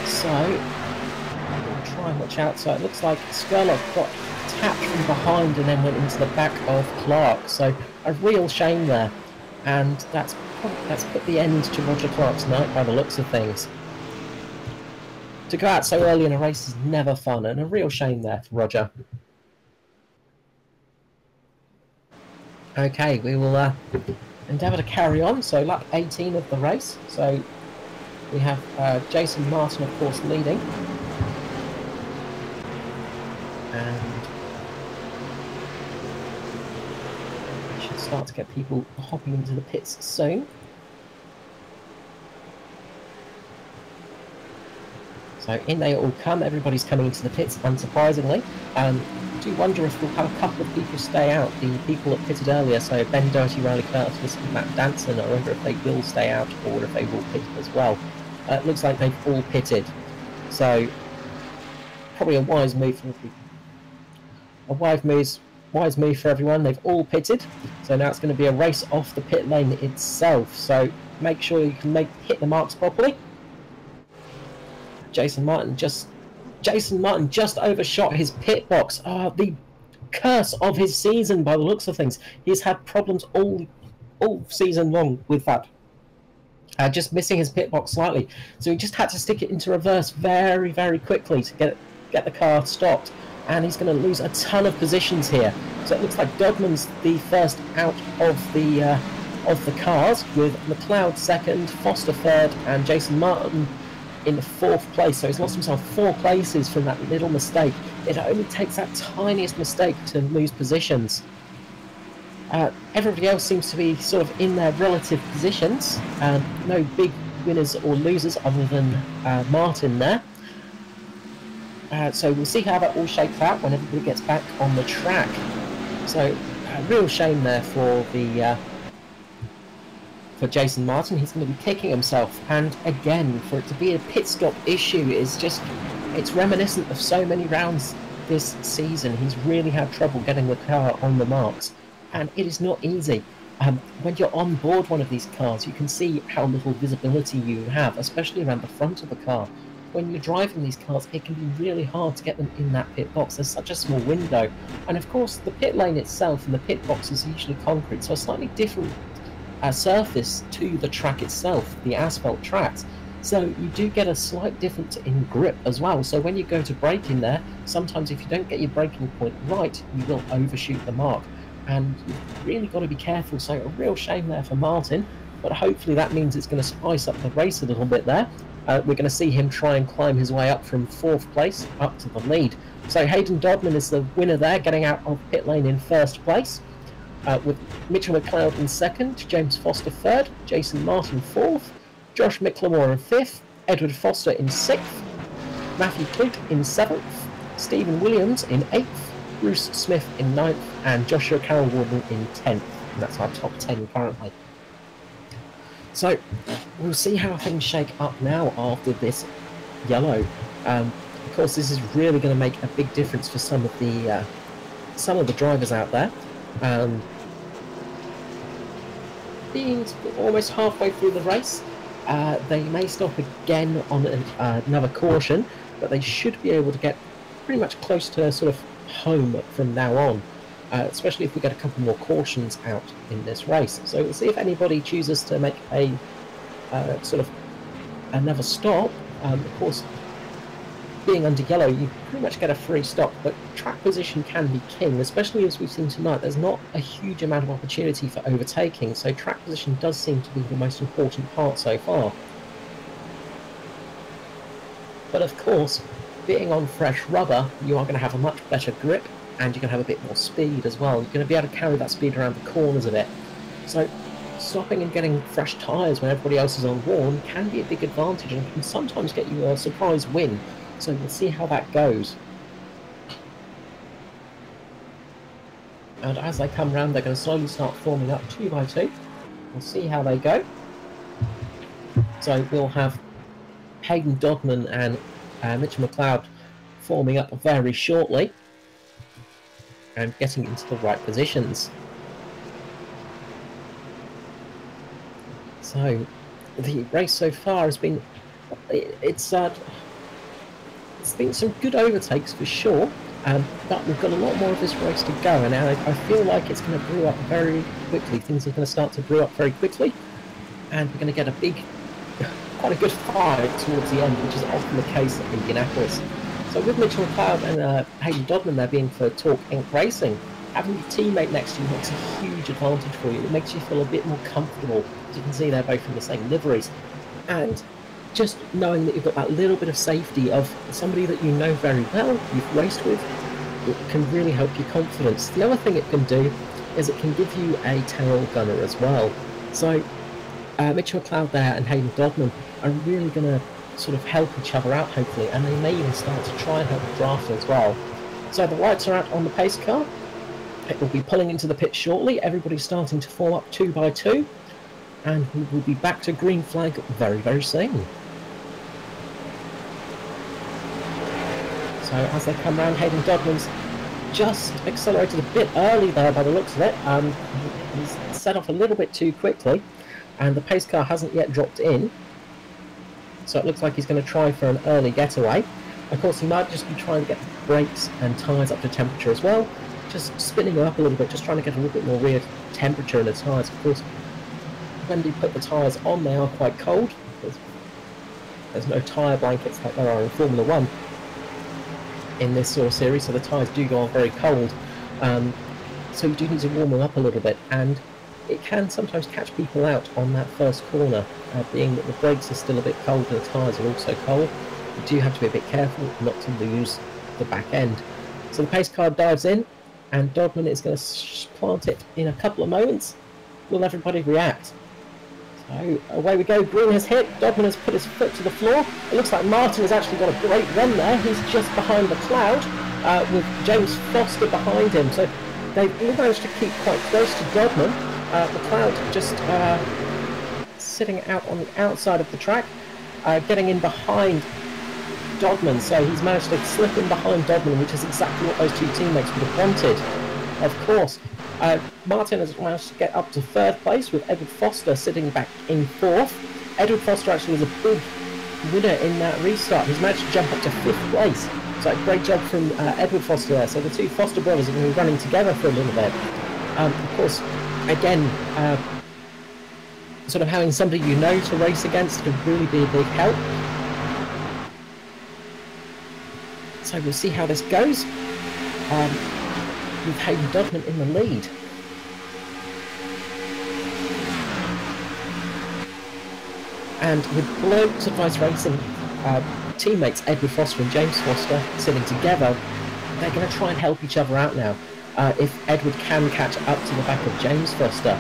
[SPEAKER 1] So we'll try and watch out. So it looks like Skurlock got tapped from behind and then went into the back of Clark. So a real shame there. And that's put the end to Roger Clark's night by the looks of things. To go out so early in a race is never fun, and a real shame there for Roger. Okay, we will endeavour to carry on. So lap 18 of the race. So we have Jason Martin, of course, leading. And we should start to get people hopping into the pits soon. So in they all come, everybody's coming into the pits, unsurprisingly. I do wonder if we'll have a couple of people stay out, the people that pitted earlier, so Ben Doherty, Riley Curtis and Matt Danson. I wonder if they will stay out or if they will pit as well. It looks like they've all pitted, so probably a wise move for wise move for everyone. They've all pitted, so now it's going to be a race off the pit lane itself, so make sure you can hit the marks properly. Jason Martin just overshot his pit box. The curse of his season by the looks of things. He's had problems all season long with that. Just missing his pit box slightly. So he just had to stick it into reverse very, very quickly to get the car stopped. And he's going to lose a ton of positions here. So it looks like Dodman's the first out of the cars, with McLeod second, Foster third, and Jason Martin in the fourth place. So he's lost himself 4 places from that little mistake. It only takes that tiniest mistake to lose positions. Everybody else seems to be sort of in their relative positions. No big winners or losers other than Martin there. So we'll see how that all shakes out when everybody gets back on the track. So a real shame there for Jason Martin. He's going to be kicking himself, and again, for it to be a pit stop issue is it's reminiscent of so many rounds this season. He's really had trouble getting the car on the marks, and it is not easy. When you're on board one of these cars, you can see how little visibility you have, especially around the front of the car. When you're driving these cars, it can be really hard to get them in that pit box. There's such a small window, and of course the pit lane itself and the pit box is usually concrete, so a slightly different surface to the track itself, the asphalt tracks. So you do get a slight difference in grip as well. So when you go to brake in there, sometimes if you don't get your braking point right, you will overshoot the mark. And you've really got to be careful. So a real shame there for Martin, but hopefully that means it's going to spice up the race a little bit there. We're going to see him try and climb his way up from 4th place up to the lead. So Hayden Dodman is the winner there, getting out of pit lane in 1st place. With Mitchell McLeod in 2nd, James Foster 3rd, Jason Martin 4th, Josh McLemore in 5th, Edward Foster in 6th, Matthew Clute in 7th, Stephen Williams in 8th, Bruce Smith in 9th, and Joshua Carroll-Warden in 10th. And that's our top 10 currently. So we'll see how things shake up now after this yellow. Of course, this is really going to make a big difference for some of the drivers out there. Being almost halfway through the race, they may stop again on another caution, but they should be able to get pretty much close to sort of home from now on, especially if we get a couple more cautions out in this race. So we'll see if anybody chooses to make a sort of another stop. Of course, being under yellow, you pretty much get a free stop, but track position can be king, especially as we've seen tonight. There's not a huge amount of opportunity for overtaking, so track position does seem to be the most important part so far. But of course, being on fresh rubber, you are going to have a much better grip, and you're going to have a bit more speed as well. You're going to be able to carry that speed around the corners a bit. So stopping and getting fresh tyres when everybody else is on worn can be a big advantage, and can sometimes get you a surprise win. So we'll see how that goes. And as they come round, they're going to slowly start forming up 2 by 2. We'll see how they go. So we'll have Hayden Dodman and Mitchell McLeod forming up very shortly. and getting into the right positions. So the race so far has been, it's been some good overtakes for sure, but we've got a lot more of this race to go, and I feel like it's going to brew up very quickly. Things are going to start to brew up very quickly, and we're going to get quite a good fight towards the end, which is often the case at Indianapolis. So with Mitchell McLeod and Hayden Dodman there being for Torque Inc. Racing, having your teammate next to you makes a huge advantage for you. It makes you feel a bit more comfortable. As you can see, they're both in the same liveries. And just knowing that you've got that little bit of safety of somebody that you know very well, you've raced with, it can really help your confidence. The other thing it can do is it can give you a tail gunner as well. So Mitchell McLeod there and Hayden Dodman are really going to sort of help each other out, hopefully, and they may even start to try and help the drafter as well. So the lights are out on the pace car. It will be pulling into the pit shortly. Everybody's starting to form up 2 by 2, and we will be back to green flag very, very soon. So as they come round, Hayden Dodman's just accelerated a bit early there by the looks of it. He's set off a little bit too quickly, and the pace car hasn't yet dropped in. So it looks like he's going to try for an early getaway. Of course, he might just be trying to get the brakes and tyres up to temperature as well. Just spinning them up a little bit, just trying to get a little bit more rear temperature in the tyres. Of course, when you put the tyres on, they are quite cold. There's no tyre blankets like there are in Formula 1 in this sort of series, so the tyres do go on very cold. So you do need to warm them up a little bit, and it can sometimes catch people out on that first corner, being that the brakes are still a bit cold and the tyres are also cold. You do have to be a bit careful not to lose the back end. So the pace car dives in, and Dodman is going to plant it in a couple of moments. Will everybody react? So away we go. Green has hit. Dodman has put his foot to the floor. It looks like Martin has actually got a great run there. He's just behind McLeod, with James Foster behind him. So they've all managed to keep quite close to Dodman. McLeod just sitting out on the outside of the track, getting in behind Dodman. So he's managed to slip in behind Dodman, which is exactly what those two teammates would have wanted, of course. Martin has managed to get up to 3rd place, with Edward Foster sitting back in 4th. Edward Foster actually was a big winner in that restart. He's managed to jump up to 5th place. So great job from Edward Foster there. So the two Foster brothers are going to be running together for a little bit. Of course, again, sort of having somebody you know to race against can really be a big help. So we'll see how this goes, with Hayden Dodman in the lead. And with Blokes Advice Racing teammates Edward Foster and James Foster sitting together, they're going to try and help each other out now. If Edward can catch up to the back of James Foster.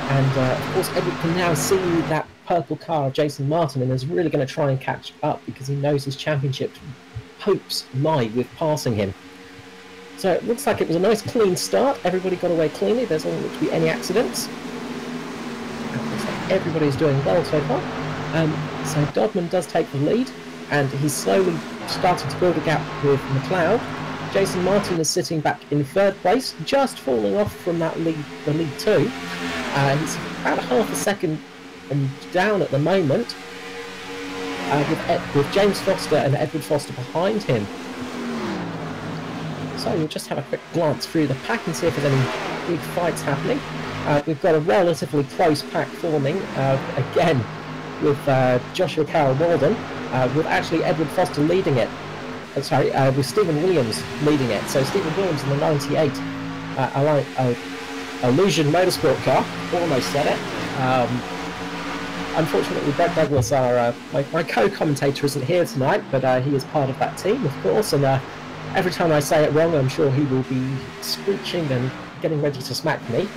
[SPEAKER 1] And of course Edward can now see that purple car of Jason Martin and is really going to try and catch up, because he knows his championship hopes lie with passing him. So it looks like it was a nice clean start. Everybody got away cleanly. There doesn't look to be any accidents. It looks like everybody's doing well so far. So Dodman does take the lead, and he's slowly starting to build a gap with McLeod. Jason Martin is sitting back in 3rd place, just falling off from that lead, the lead 2. He's about half a second down at the moment, with James Foster and Edward Foster behind him. So we'll just have a quick glance through the pack and see if there's any big fights happening. We've got a relatively close pack forming, again, with Joshua Carroll Walden, with actually Edward Foster leading it. With Stephen Williams leading it. So Stephen Williams in the 98 Illusion Motorsport car, almost said it. Unfortunately, Brett Douglas, my co-commentator, isn't here tonight, but he is part of that team, of course, and every time I say it wrong, I'm sure he will be screeching and getting ready to smack me.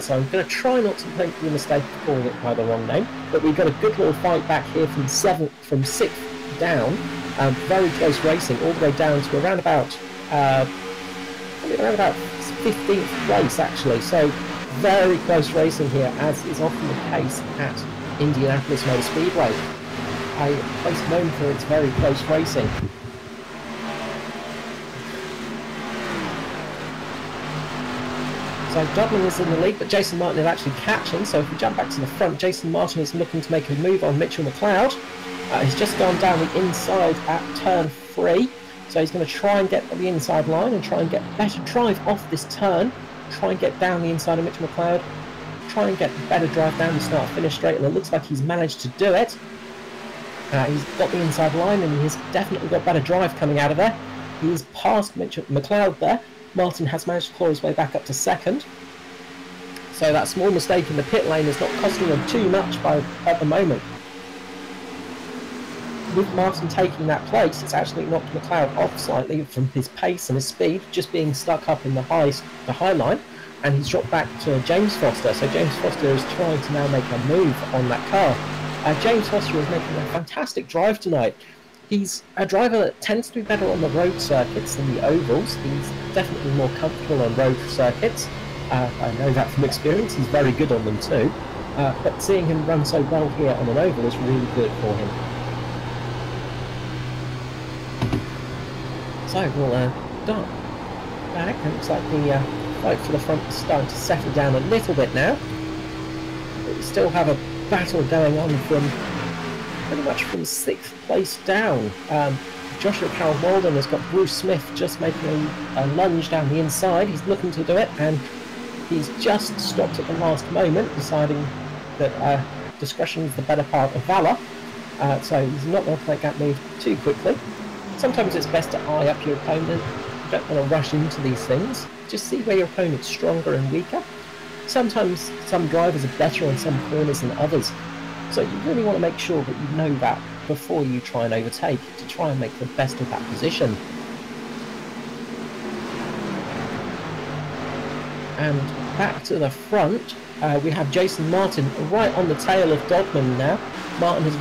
[SPEAKER 1] So I'm going to try not to make the mistake of calling it by the wrong name, but we've got a good little fight back here from 6th down. Very close racing, all the way down to around about 15th place actually. So very close racing here, as is often the case at Indianapolis Motor Speedway, a place known for its very close racing. So Dodman is in the lead, but Jason Martin is actually catching. So if we jump back to the front, Jason Martin is looking to make a move on Mitchell McLeod. He's just gone down the inside at turn 3. So he's going to try and get the inside line and try and get better drive off this turn. Try and get down the inside of Mitchell McLeod. Try and get better drive down the start-finish straight. And it looks like he's managed to do it. He's got the inside line and he's definitely got better drive coming out of there. He's passed Mitchell McLeod there. Martin has managed to claw his way back up to second. So that small mistake in the pit lane is not costing him too much at the moment. With Martin taking that place, it's actually knocked McLeod off slightly from his pace and his speed, just being stuck up in the high line, and he's dropped back to James Foster. So James Foster is trying to now make a move on that car. James Foster is making a fantastic drive tonight. He's a driver that tends to be better on the road circuits than the ovals. He's definitely more comfortable on road circuits. I know that from experience. He's very good on them too. But seeing him run so well here on an oval is really good for him. So we'll start back. It looks like the fight for the front is starting to settle down a little bit now. But we still have a battle going on from pretty much from 6th place down. Joshua Carroll Walden has got Bruce Smith just making a lunge down the inside. He's looking to do it, and he's just stopped at the last moment, deciding that discretion is the better part of valour. So he's not going to make that move too quickly. Sometimes it's best to eye up your opponent. You don't want to rush into these things. Just see where your opponent's stronger and weaker. Sometimes some drivers are better on some corners than others. So you really want to make sure that you know that before you try and overtake, to try and make the best of that position. And back to the front, we have Jason Martin right on the tail of Dodman now. Martin has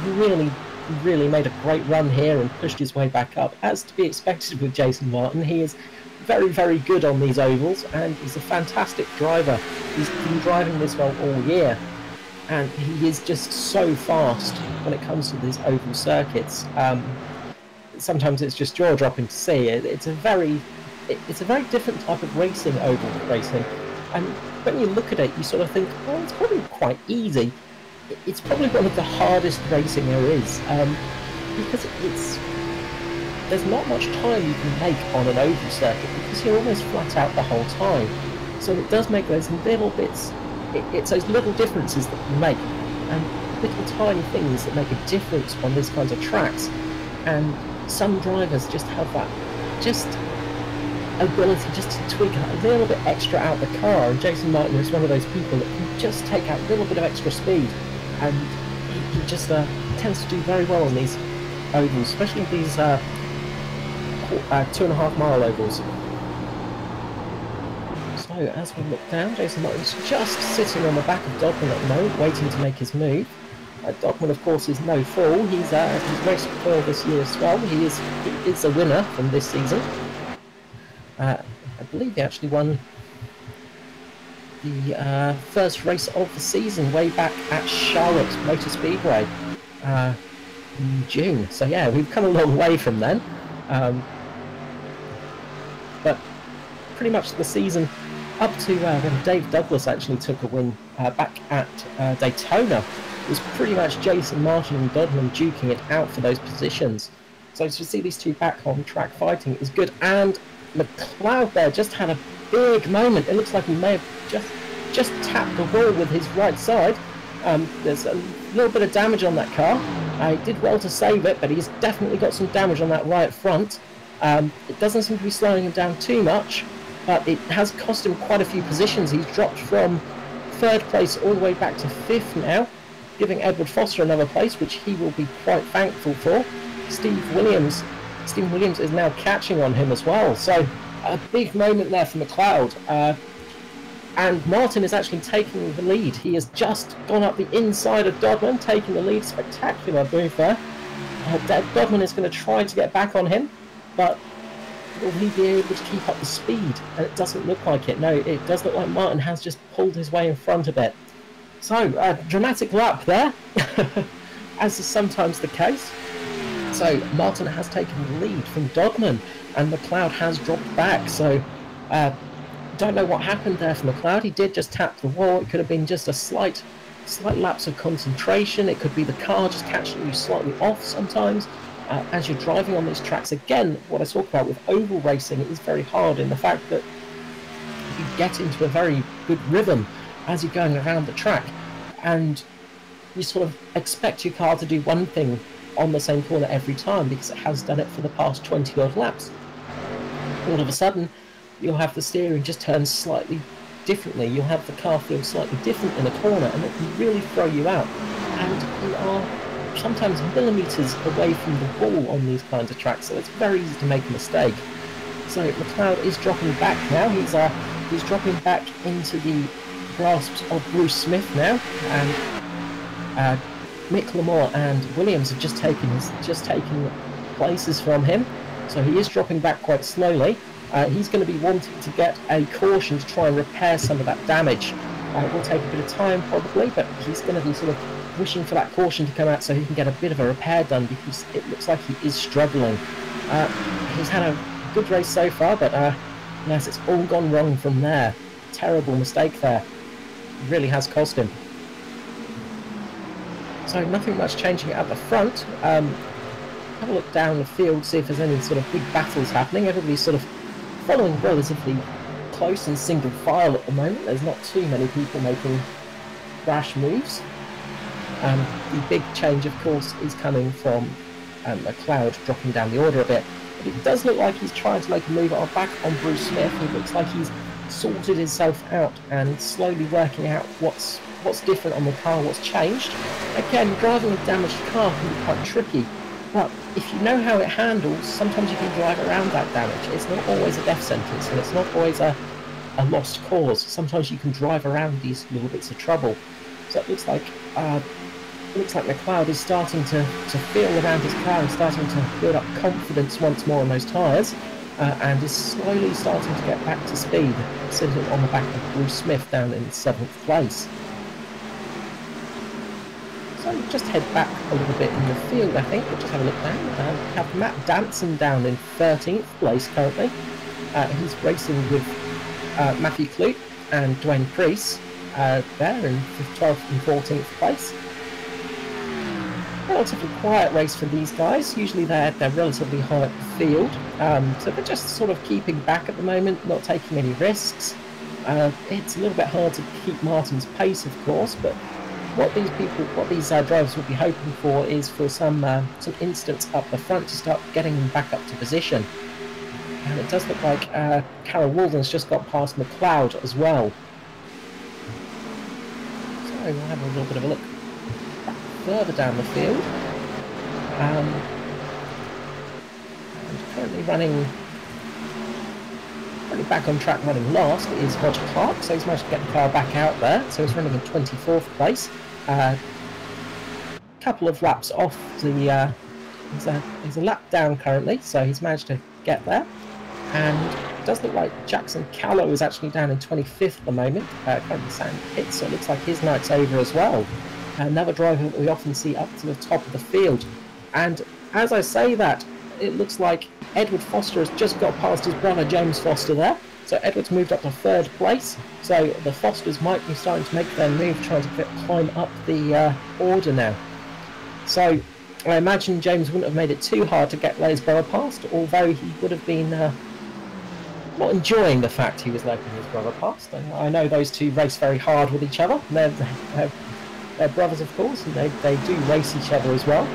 [SPEAKER 1] really made a great run here and pushed his way back up. As to be expected with Jason Martin, he is very good on these ovals, and he's a fantastic driver. He's been driving this well all year. And he is just so fast when it comes to these oval circuits. Sometimes it's just jaw-dropping to see. It's a very different type of racing, oval racing. And when you look at it, you sort of think, well, it's probably quite easy. It's probably one of the hardest racing there is, because there's not much time you can make on an oval circuit because you're almost flat out the whole time. So it does make those little bits. It's those little differences that you make, and little tiny things that make a difference on these kinds of tracks. And some drivers just have that ability just to tweak a little bit extra out the car, and Jason Martin is one of those people that can just take out a little bit of extra speed, and he just tends to do very well on these ovals, especially these 2.5 mile ovals. So as we look down, Jason Martin's just sitting on the back of Dodman at the moment, waiting to make his move. Dodman, of course, is no fool. He's raced well this year as well. He is a winner from this season. I believe he actually won the first race of the season way back at Charlotte Motor Speedway in June. So yeah, we've come a long way from then. But pretty much the season up to when Dave Douglas actually took a win back at Daytona, was pretty much Jason Martin and Dodman duking it out for those positions. So to see these two back on track fighting is good. And McLeod there just had a big moment. It looks like he may have just tapped the wall with his right side. There's a little bit of damage on that car. He did well to save it, but he's definitely got some damage on that right front. It doesn't seem to be slowing him down too much, but it has cost him quite a few positions. He's dropped from 3rd place all the way back to 5th now, giving Edward Foster another place, which he will be quite thankful for. Steve Williams is now catching on him as well. So a big moment there for McLeod. And Martin is actually taking the lead. He has just gone up the inside of Dodman, taking the lead. Spectacular move there. Dodman is going to try to get back on him, but will he be able to keep up the speed? And it doesn't look like it. No, it does look like Martin has just pulled his way in front a bit. So, dramatic lap there, as is sometimes the case. So, Martin has taken the lead from Dodman, and McLeod has dropped back. So, Don't know what happened there for McLeod. He did just tap the wall. It could have been just a slight lapse of concentration. It could be the car just catching you slightly off sometimes. As you're driving on these tracks, again, what I talk about with oval racing is very hard in the fact that you get into a very good rhythm as you're going around the track, and you sort of expect your car to do one thing on the same corner every time because it has done it for the past 20 odd laps. All of a sudden, you'll have the steering just turn slightly differently. You'll have the car feel slightly different in a corner, and it can really throw you out. And you are sometimes millimetres away from the ball on these kinds of tracks, so it's very easy to make a mistake. So McLeod is dropping back now. He's dropping back into the grasps of Bruce Smith now, and Mick Lamore and Williams have just taken places from him. So he is dropping back quite slowly. He's going to be wanting to get a caution to try and repair some of that damage. It will take a bit of time probably, but he's going to be sort of wishing for that caution to come out so he can get a bit of a repair done, because it looks like he is struggling. He's had a good race so far, but yes, it's all gone wrong from there. Terrible mistake there. It really has cost him. So nothing much changing at the front. Have a look down the field, see if there's any sort of big battles happening. Everybody's sort of following relatively close and single file at the moment. There's not too many people making rash moves. The big change, of course, is coming from McLeod dropping down the order a bit. But it does look like he's trying to make a move back on Bruce Smith. It looks like he's sorted himself out and slowly working out what's different on the car, what's changed. Again, driving a damaged car can be quite tricky, but if you know how it handles, sometimes you can drive around that damage. It's not always a death sentence, and it's not always a lost cause. Sometimes you can drive around these little bits of trouble. So it looks like McLeod is starting to feel around his car and starting to build up confidence once more on those tyres, and is slowly starting to get back to speed, sitting on the back of Bruce Smith down in 7th place. So just head back a little bit in the field, I think. We'll just have a look down. We have Matt Danson down in 13th place currently. He's racing with Matthew Clute and Dwayne Preece there in 12th and 14th place. Relatively quiet race for these guys. Usually they're relatively high up the field. So they're just sort of keeping back at the moment, not taking any risks. It's a little bit hard to keep Martin's pace, of course, but what these drivers will be hoping for is for some instance up the front to start getting them back up to position. And it does look like Carol Walden's just got past McLeod as well. So we'll have a little bit of a look back further down the field. And currently back on track running last is Roger Clark, so he's managed to get the car back out there, so he's running in 24th place. Couple of laps off the he's a lap down currently, so he's managed to get there. And it does look like Jackson Callow is actually down in 25th at the moment, currently sand pit, so it looks like his night's over as well. Another driver that we often see up to the top of the field. And as I say that, it looks like Edward Foster has just got past his brother James Foster there. So Edward's moved up to 3rd place. So the Fosters might be starting to make their move, trying to climb up the order now. So I imagine James wouldn't have made it too hard to get Lanesborough past, although he would have been not enjoying the fact he was letting his brother past. And I know those two race very hard with each other. They're brothers, of course, and they do race each other as well.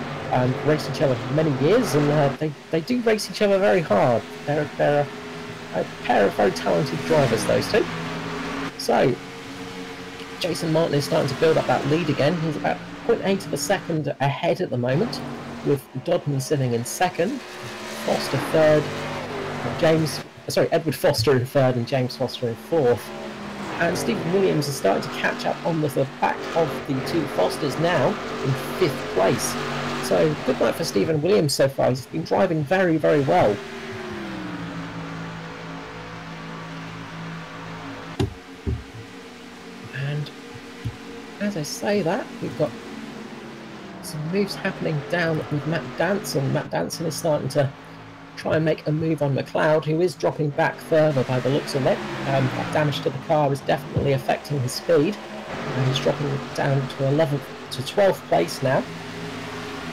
[SPEAKER 1] Raced each other for many years, and they do race each other very hard. They're a pair of very talented drivers, those two. So Jason Martin is starting to build up that lead again. He's about 0.8 of a second ahead at the moment, with Dodman sitting in 2nd, Foster 3rd, Edward Foster in 3rd and James Foster in 4th. And Stephen Williams is starting to catch up on the back of the two Fosters now in 5th place. So good night for Stephen Williams so far. He's been driving very, very well. And as I say that, we've got some moves happening down with Matt Danson. Matt Danson is starting to try and make a move on McLeod, who is dropping back further by the looks of it. That damage to the car is definitely affecting his speed, and he's dropping down to 11th to 12th place now,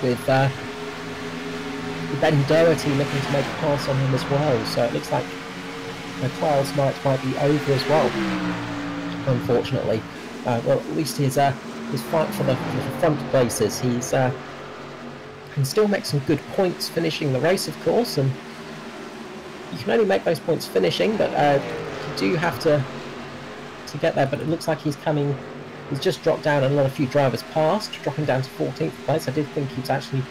[SPEAKER 1] with Ben Doherty looking to make a pass on him as well. So it looks like McLeod's night might be over as well, unfortunately. Well, at least his fight for the front places, he's can still make some good points finishing the race, of course, and you can only make those points finishing, but you do have to get there. But it looks like he's just dropped down and let a few drivers past, dropping down to 14th place. I did think he was actually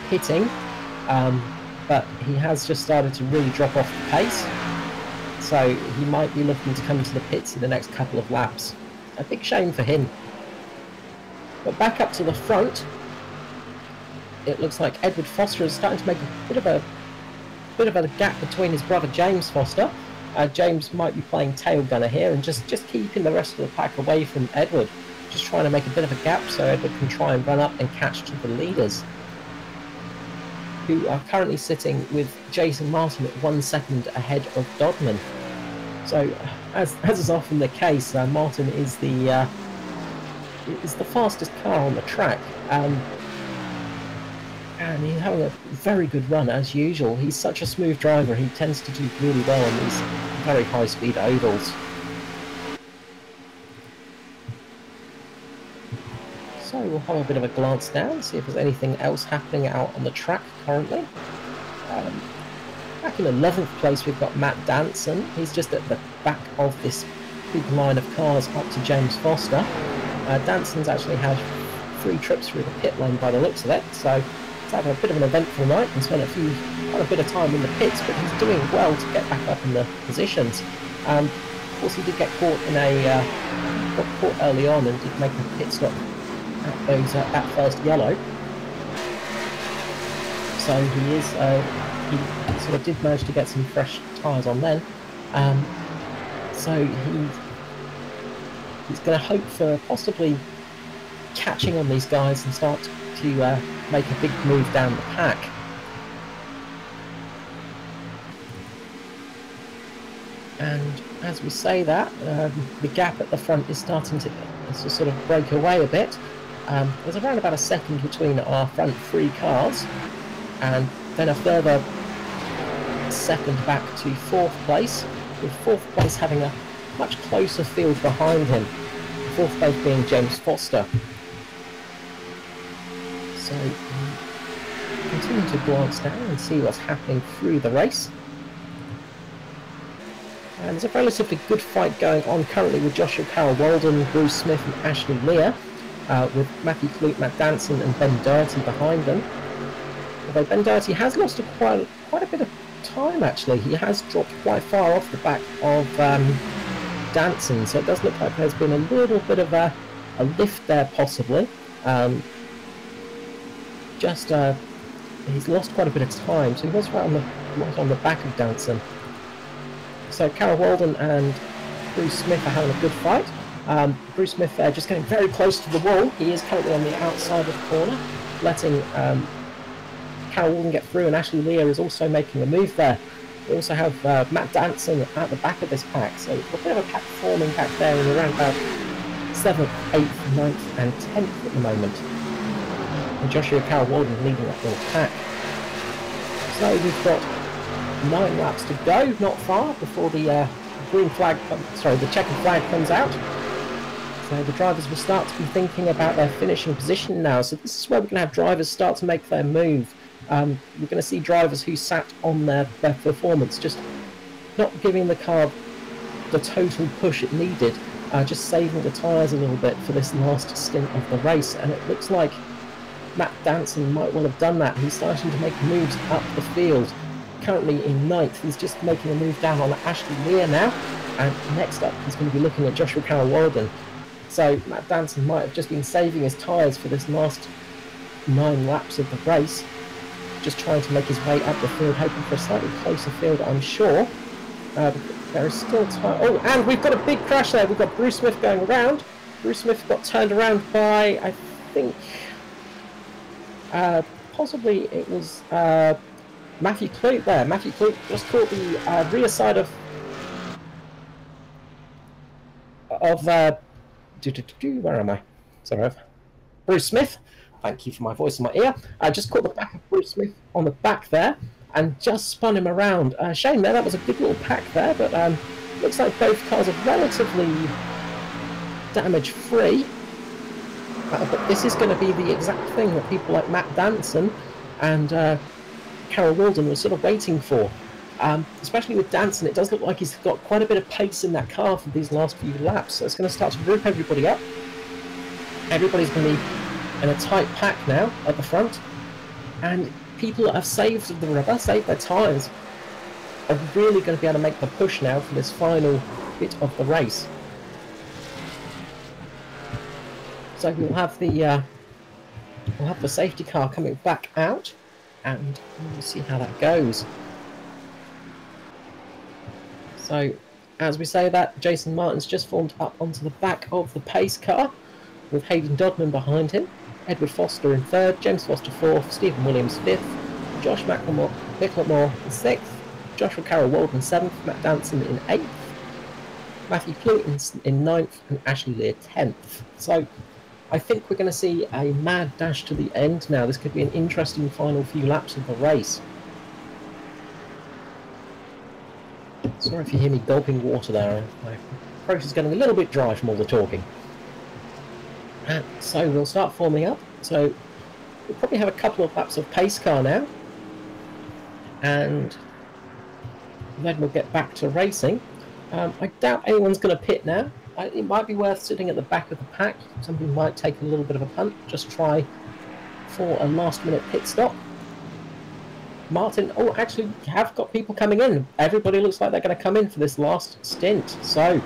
[SPEAKER 1] hitting, but he has just started to really drop off the pace, so he might be looking to come into the pits in the next couple of laps. A big shame for him. But back up to the front, it looks like Edward Foster is starting to make a bit of a gap between his brother James Foster. James might be playing tail gunner here and just keeping the rest of the pack away from Edward, just trying to make a bit of a gap so Edward can try and run up and catch to the leaders, who are currently sitting with Jason Martin at 1 second ahead of Dodman. So, as is often the case, Martin is the fastest car on the track. And he's having a very good run as usual. He's such a smooth driver, he tends to do really well on these very high speed ovals. So we'll have a bit of a glance down, see if there's anything else happening out on the track currently. Back in 11th place we've got Matt Danson. He's just at the back of this big line of cars up to James Foster. Danson's actually had 3 trips through the pit lane by the looks of it, so he's having a bit of an eventful night and spent quite a bit of time in the pits, but he's doing well to get back up in the positions. Of course, he did get caught got caught early on and did make a pit stop at that first yellow. So he sort of did manage to get some fresh tyres on then. So he's going to hope for possibly catching on these guys and start to make a big move down the pack. And as we say that, the gap at the front is starting to sort of break away a bit. There's around about a second between our front 3 cars, and then a further second back to 4th place, with 4th place having a much closer field behind him, 4th place being James Foster. So continue to glance down and see what's happening through the race. And there's a relatively good fight going on currently with Joshua Carroll Walden, Bruce Smith and Ashley Lear, with Matthew Clute, Matt Danson and Ben Doherty behind them. Although Ben Doherty has lost quite a bit of time actually. He has dropped quite far off the back of Danson, so it does look like there's been a little bit of a lift there possibly. He's lost quite a bit of time, so he was right on the back of Danson. So Carroll Walden and Bruce Smith are having a good fight. Bruce Smith just getting very close to the wall. He is currently on the outside of the corner, letting Carroll Walden get through, and Ashley Lear is also making a move there. We also have Matt Danson at the back of this pack, so a bit of a pack forming back there in around about 7th, 8th, 9th and 10th at the moment. And Joshua Carroll Walden leading that little pack. So we've got 9 laps to go, not far before the the checkered flag comes out. So the drivers will start to be thinking about their finishing position now. So this is where we're going to have drivers start to make their move. We're going to see drivers who sat on their performance, just not giving the car the total push it needed, just saving the tyres a little bit for this last stint of the race. And it looks like Matt Danson might well have done that. He's starting to make moves up the field. Currently in 9th, he's just making a move down on Ashley Lear now. And next up, he's going to be looking at Joshua Carroll Walden. So Matt Danson might have just been saving his tyres for this last 9 laps of the race, just trying to make his way up the field, hoping for a slightly closer field, I'm sure. There is still time. Oh, and we've got a big crash there. We've got Bruce Smith going around. Bruce Smith got turned around by, I think, possibly it was Matthew Clute there. Matthew Clute just caught the rear side of where am I? Sorry, Bruce Smith. Thank you for my voice in my ear. I just caught the back of Bruce Smith on the back there and just spun him around. Shame there, that was a good little pack there, but looks like both cars are relatively damage-free. But this is going to be the exact thing that people like Matt Danson and Carol Walden were sort of waiting for. Especially with Danson, it does look like he's got quite a bit of pace in that car for these last few laps. So it's going to start to group everybody up. Everybody's going to be in a tight pack now at the front. And people that have saved the rubber, saved their tyres, are really going to be able to make the push now for this final bit of the race. So we'll have the safety car coming back out, and we'll see how that goes. So, as we say that, Jason Martin's just formed up onto the back of the pace car, with Hayden Dodman behind him, Edward Foster in third, James Foster fourth, Stephen Williams fifth, Josh Micklemore in sixth, Joshua Carroll Walden seventh, Matt Danson in eighth, Matthew Clute in ninth, and Ashley Lear 10th. So, I think we're going to see a mad dash to the end now. This could be an interesting final few laps of the race. Sorry if you hear me gulping water there. My throat is getting a little bit dry from all the talking. And so we'll start forming up. So we'll probably have a couple of laps of pace car now. And then we'll get back to racing. I doubt anyone's going to pit now. It might be worth sitting at the back of the pack. Somebody might take a little bit of a punt. Just try for a last-minute pit stop. Martin, oh, actually, you have got people coming in. Everybody looks like they're going to come in for this last stint. So,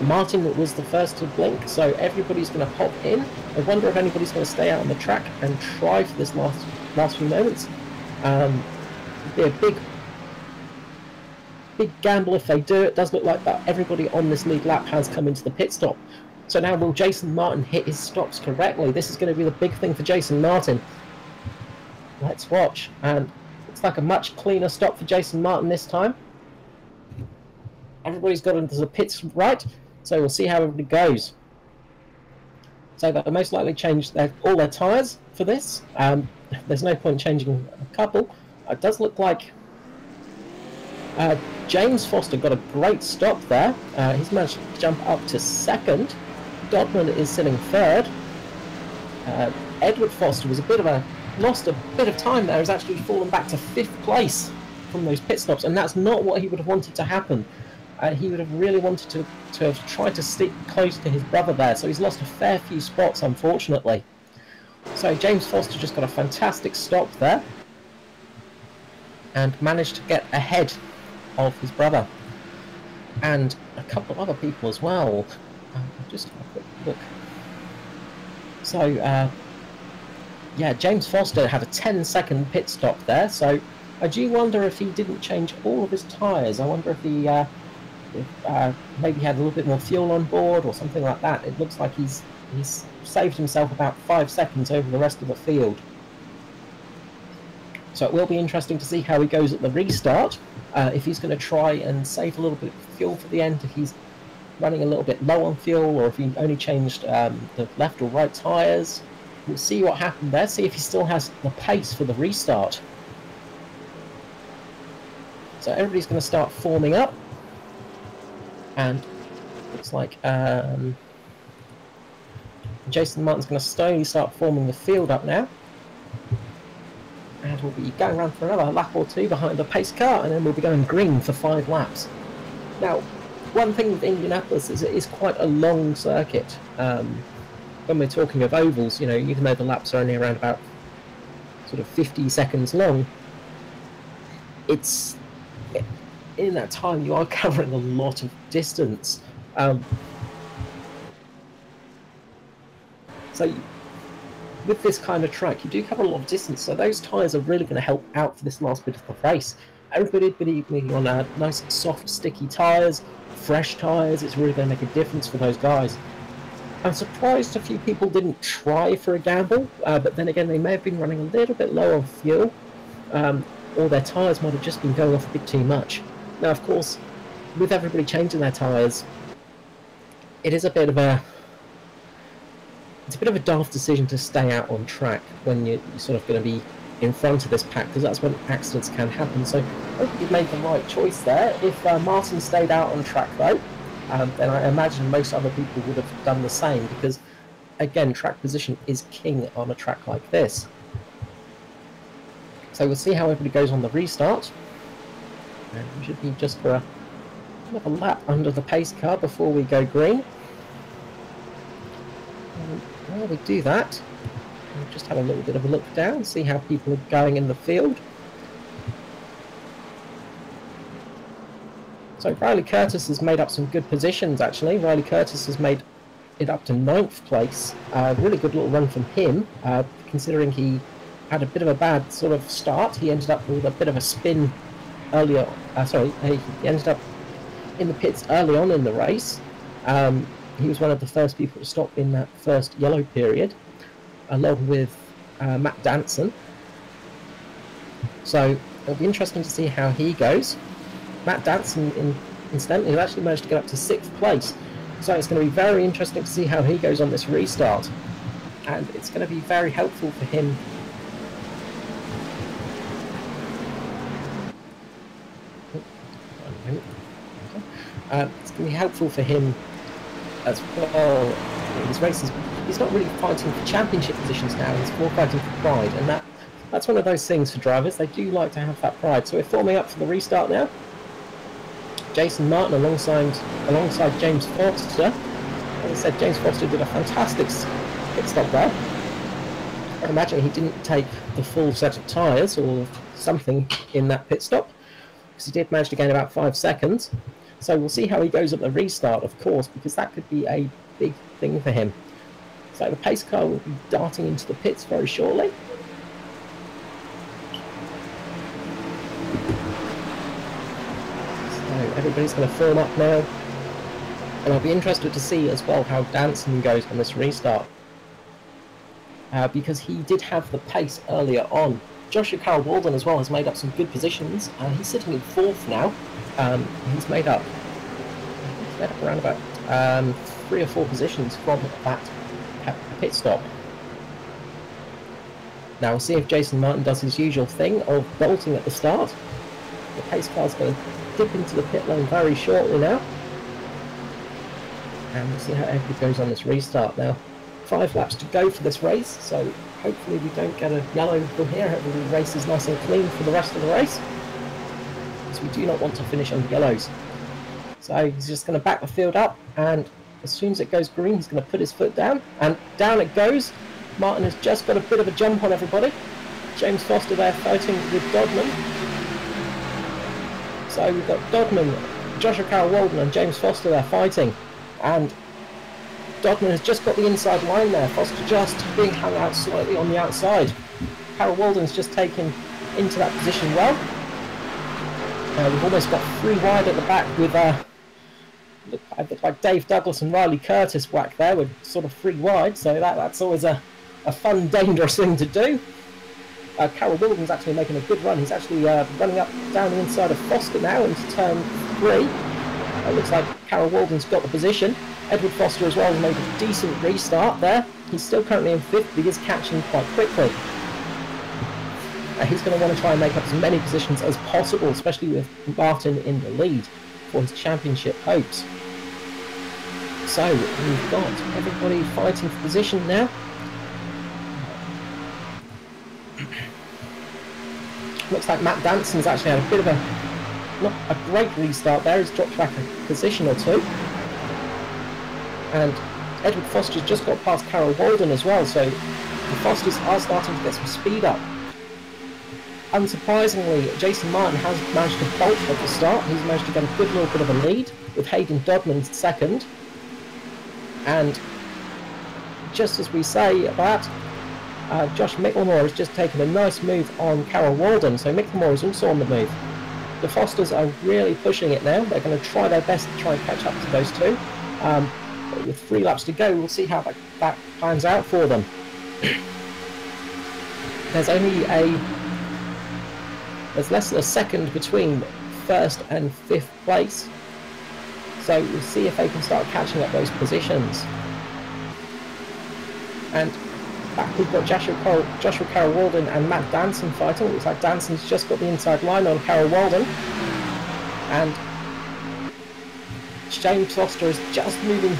[SPEAKER 1] Martin was the first to blink, so everybody's going to hop in. I wonder if anybody's going to stay out on the track and try for this last few moments. It'd be a big gamble if they do. It does look like that everybody on this lead lap has come into the pit stop. So now will Jason Martin hit his stops correctly? This is going to be the big thing for Jason Martin. Let's watch. And it's like a much cleaner stop for Jason Martin this time. Everybody's got into the pits right, so we'll see how everybody goes. So they'll most likely change all their tyres for this. There's no point changing a couple. It does look like James Foster got a great stop there. He's managed to jump up to second. Dodman is sitting third. Edward Foster was lost a bit of time there. He's actually fallen back to 5th place from those pit stops, and that's not what he would have wanted to happen. He would have really wanted to have tried to stick close to his brother there, so he's lost a fair few spots, unfortunately. So James Foster just got a fantastic stop there and managed to get ahead of his brother and a couple of other people as well. Just have a quick look. So yeah, James Foster had a 10-second pit stop there, so I do wonder if he didn't change all of his tyres. I wonder if he maybe had a little bit more fuel on board or something like that. It looks like he's saved himself about 5 seconds over the rest of the field. So it will be interesting to see how he goes at the restart. If he's going to try and save a little bit of fuel for the end, if he's running a little bit low on fuel, or if he only changed the left or right tyres. We'll see what happened there, see if he still has the pace for the restart. So everybody's going to start forming up. And looks like Jason Martin's going to slowly start forming the field up now. And we'll be going around for another lap or two behind the pace car, and then we'll be going green for 5 laps. Now, one thing with Indianapolis is it is quite a long circuit. When we're talking of ovals, you know, even though the laps are only around about sort of 50 seconds long, it's in that time you are covering a lot of distance. So with this kind of track, you do cover a lot of distance, so those tyres are really going to help out for this last bit of the race. Everybody being on nice, soft, sticky tyres, fresh tyres, it's really going to make a difference for those guys. I'm surprised a few people didn't try for a gamble, but then again, they may have been running a little bit low on fuel. or their tyres might have just been going off a bit too much. Now, of course, with everybody changing their tyres, it is a bit of a daft decision to stay out on track when you're sort of going to be in front of this pack, because that's when accidents can happen. So I think you've made the right choice there. If Martin stayed out on track though, then I imagine most other people would have done the same, because again, track position is king on a track like this. So we'll see how everybody goes on the restart. And we should be just for another lap under the pace car before we go green. And while we do that, we'll just have a little bit of a look down, see how people are going in the field. So Riley Curtis has made up some good positions actually. Riley Curtis has made it up to 9th place. Really good little run from him, considering he had a bit of a bad sort of start. He ended up with a bit of a spin earlier. He ended up in the pits early on in the race. He was one of the first people to stop in that first yellow period, along with Matt Danson. So it'll be interesting to see how he goes. Matt Danson, incidentally, has actually managed to get up to 6th place. So it's going to be very interesting to see how he goes on this restart. And it's going to be very helpful for him. It's going to be helpful for him as well in his races. He's not really fighting for championship positions now, he's more fighting for pride, and that's one of those things for drivers. They do like to have that pride. So we're forming up for the restart now. Jason Martin alongside James Foster. As I said, James Foster did a fantastic pit stop there. I imagine he didn't take the full set of tyres or something in that pit stop, because he did manage to gain about 5 seconds. So we'll see how he goes at the restart, of course, because that could be a big thing for him. So the pace car will be darting into the pits very shortly. So everybody's going to form up now. And I'll be interested to see as well how Danson goes on this restart. Because he did have the pace earlier on. Joshua Carroll Walden as well has made up some good positions. He's sitting in 4th now. He's made up around about 3 or 4 positions from that pit stop. Now we'll see if Jason Martin does his usual thing of bolting at the start. The pace car's going to dip into the pit lane very shortly now. And we'll see how everybody goes on this restart now. 5 laps to go for this race, so hopefully we don't get a yellow from here. Hopefully the race is nice and clean for the rest of the race, because we do not want to finish on yellows. So he's just going to back the field up, and as soon as it goes green, he's going to put his foot down, and down it goes. Martin has just got a bit of a jump on everybody. James Foster there fighting with Dodman. So we've got Dodman, Joshua Carroll Walden and James Foster there fighting, and Dodman has just got the inside line there. Foster just being hung out slightly on the outside. Carroll Walden's just taken into that position well. We've almost got 3 wide at the back with look like Dave Douglas and Riley Curtis back there with sort of 3 wide, so that's always a fun, dangerous thing to do. Carroll Walden's actually making a good run. He's actually running up down the inside of Foster now into turn 3. It looks like Carroll Walden's got the position. Edward Foster as well has made a decent restart there. He's still currently in 5th, but he is catching quite quickly. He's going to want to try and make up as many positions as possible, especially with Martin in the lead for his championship hopes. So we've got everybody fighting for position now. Looks like Matt Danson's actually had a bit of not a great restart there. He's dropped back a position or 2. And Edward Foster's just got past Carroll Walden as well, so the Fosters are starting to get some speed up. Unsurprisingly, Jason Martin has managed to bolt at the start. He's managed to get a good little bit of a lead, with Hayden Dodman 2nd. And just as we say that, Josh Mickelmore has just taken a nice move on Carroll Walden, so Mickelmore is also on the move. The Fosters are really pushing it now. They're going to try their best to try and catch up to those 2. But with 3 laps to go, we'll see how that plans out for them. There's only There's less than a second between first and fifth place. So we'll see if they can start catching up those positions. And back we've got Joshua Carroll Walden and Matt Danson fighting. It looks like Danson's just got the inside line on Carroll Walden. And James Foster is just moving,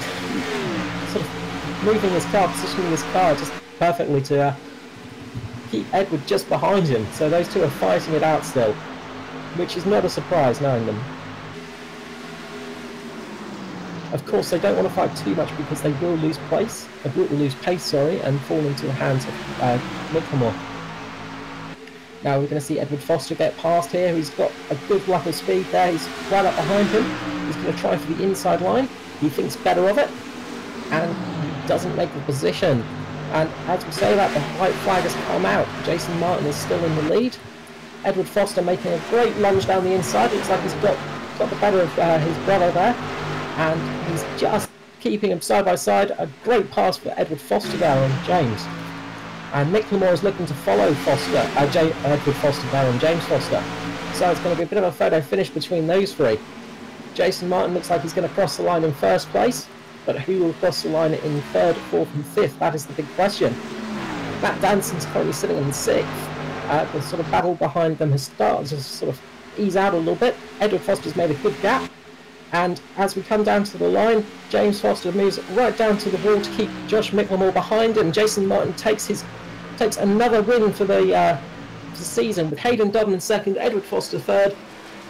[SPEAKER 1] sort of moving his car, positioning his car just perfectly to keep Edward just behind him. So those two are fighting it out still, which is not a surprise knowing them. Of course, they don't want to fight too much because they will lose pace, and fall into the hands of Micklemore. Now we're going to see Edward Foster get past here. He's got a good lap of speed there. He's right up behind him. He's going to try for the inside line. He thinks better of it, and he doesn't make the position. And as we say that, the white flag has come out. Jason Martin is still in the lead. Edward Foster making a great lunge down the inside. Looks like he's got the better of his brother there. And he's just keeping him side by side. A great pass for Edward Foster there on James. And Micklemore is looking to follow Edward Foster there on James Foster. So it's going to be a bit of a photo finish between those three. Jason Martin looks like he's going to cross the line in first place. But who will cross the line in third, fourth and fifth? That is the big question. Matt Danson's currently sitting in sixth. The sort of battle behind them has started to sort of ease out a little bit. Edward Foster's made a good gap. And as we come down to the line, James Foster moves right down to the wall to keep Josh Micklemore behind him. Jason Martin takes another win for the season with Hayden Dodman second, Edward Foster third,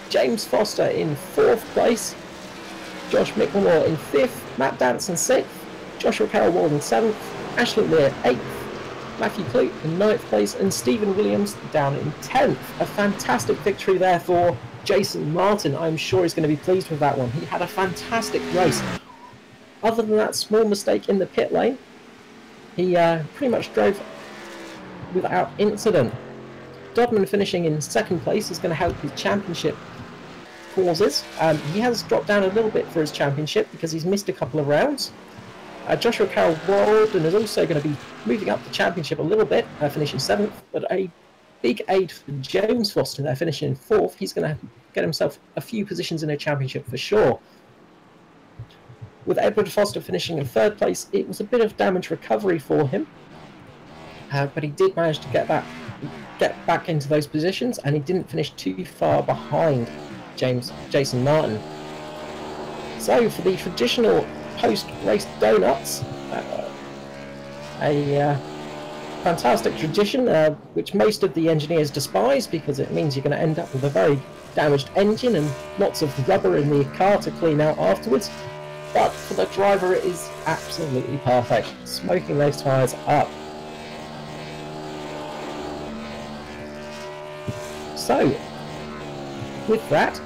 [SPEAKER 1] James Foster in fourth place, Josh Micklemore in fifth, Matt Danson sixth, Joshua Carroll Walden seventh, Ashley Lear eighth, Matthew Clute in ninth place, and Stephen Williams down in 10th. A fantastic victory there for Jason Martin. I'm sure he's going to be pleased with that one. He had a fantastic race. Other than that small mistake in the pit lane, he pretty much drove without incident. Dodman finishing in second place is going to help his championship causes. He has dropped down a little bit for his championship because he's missed a couple of rounds. Joshua Carroll Walden is also going to be moving up the championship a little bit, finishing 7th, but a big aid for James Foster there, finishing 4th. He's going to get himself a few positions in a championship for sure. With Edward Foster finishing in 3rd place, it was a bit of damage recovery for him, but he did manage to get back into those positions, and he didn't finish too far behind Jason Martin. So for the traditional post-race donuts, a fantastic tradition which most of the engineers despise because it means you're going to end up with a very damaged engine and lots of rubber in the car to clean out afterwards. But for the driver it is absolutely perfect, smoking those tyres up. So with that,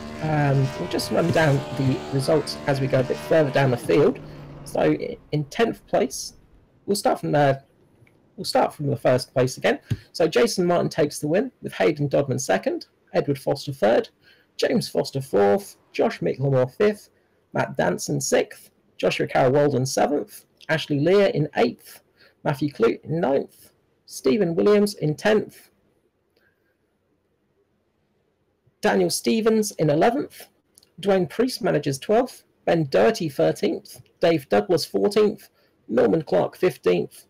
[SPEAKER 1] we'll just run down the results as we go a bit further down the field. So in 10th place, we'll start from the first place again. So Jason Martin takes the win with Hayden Dodman 2nd, Edward Foster 3rd, James Foster 4th, Josh Micklemore 5th, Matt Danson 6th, Joshua Carroll Walden 7th, Ashley Lear in 8th, Matthew Clute in 9th, Stephen Williams in 10th, Daniel Stevens in 11th, Dwayne Priest manages 12th, Ben Doherty 13th, Dave Douglas 14th, Norman Clark 15th,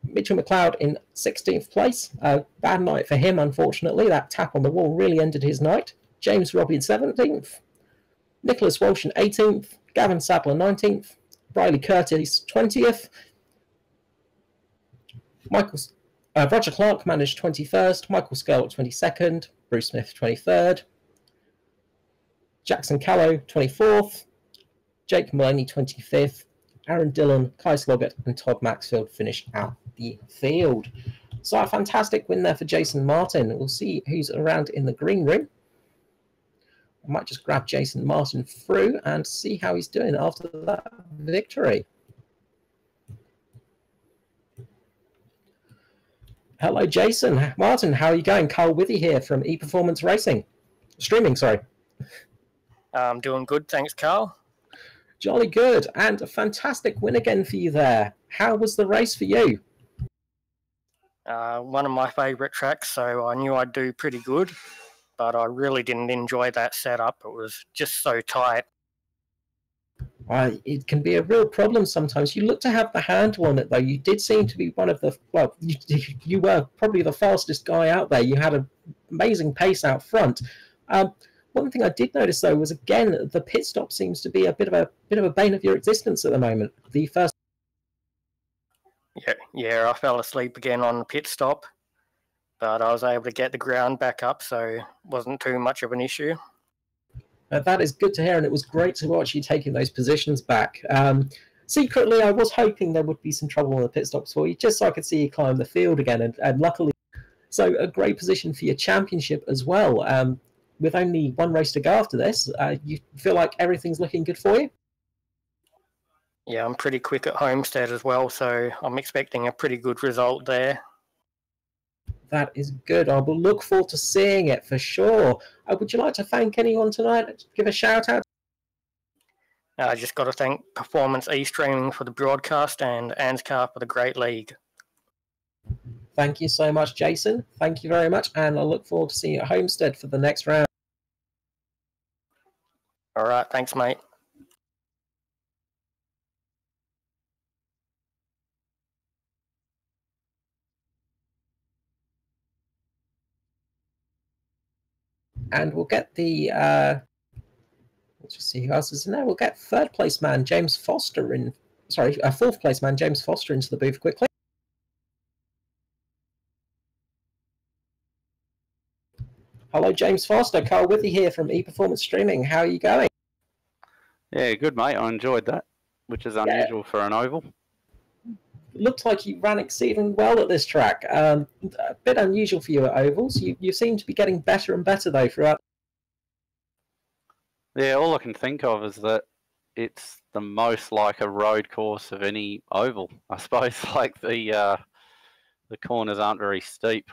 [SPEAKER 1] Mitchell McLeod in 16th place. Bad night for him, unfortunately. That tap on the wall really ended his night. James Robbie 17th, Nicholas Walsh in 18th, Gavin Sadler 19th, Riley Curtis 20th, Roger Clark managed 21st, Michael Scarlett 22nd, Bruce Smith 23rd, Jackson Callow 24th, Jake Mulaney 25th, Aaron Dillon, Kai Sloggett and Todd Maxfield finished out the field. So a fantastic win there for Jason Martin. We'll see who's around in the green room. I might just grab Jason Martin through and see how he's doing after that victory. Hello, Jason. Martin, how are you going? Carl Withy here from ePerformance Racing. Streaming, sorry.
[SPEAKER 2] I'm doing good, thanks, Carl.
[SPEAKER 1] Jolly good. And a fantastic win again for you there. How was the race for you?
[SPEAKER 2] One of my favourite tracks, so I knew I'd do pretty good, but I really didn't enjoy that setup. It was just so tight.
[SPEAKER 1] It can be a real problem sometimes. You look to have the handle on it, though. You did seem to be one of the, well, you were probably the fastest guy out there. You had an amazing pace out front. One thing I did notice, though, was, again, the pit stop seems to be a bit of a bane of your existence at the moment. The first...
[SPEAKER 2] Yeah, I fell asleep again on the pit stop, but I was able to get the ground back up, so it wasn't too much of an issue.
[SPEAKER 1] That is good to hear, and it was great to watch you taking those positions back. Secretly, I was hoping there would be some trouble on the pit stops for you, just so I could see you climb the field again, and luckily, so a great position for your championship as well. With only one race to go after this, you feel like everything's looking good for you?
[SPEAKER 2] Yeah, I'm pretty quick at Homestead as well, so I'm expecting a pretty good result there.
[SPEAKER 1] That is good. I will look forward to seeing it for sure. Would you like to thank anyone tonight? Give a shout out?
[SPEAKER 2] I just got to thank Performance eStreaming for the broadcast and ANZCAR for the great league.
[SPEAKER 1] Thank you so much, Jason. Thank you very much, and I look forward to seeing you at Homestead for the next round.
[SPEAKER 2] All right, thanks, mate.
[SPEAKER 1] And we'll get the let's just see who else is in there. We'll get third place man James Foster in. Sorry, fourth place man James Foster into the booth quickly. Hello, James Foster. Carl Withy here from ePerformance Streaming. How are you going?
[SPEAKER 3] Yeah, good, mate. I enjoyed that, which is unusual for an oval.
[SPEAKER 1] It looked like you ran exceedingly well at this track. A bit unusual for you at ovals. You seem to be getting better and better, though, throughout.
[SPEAKER 3] Yeah, all I can think of is that it's the most like a road course of any oval. I suppose like the corners aren't very steep.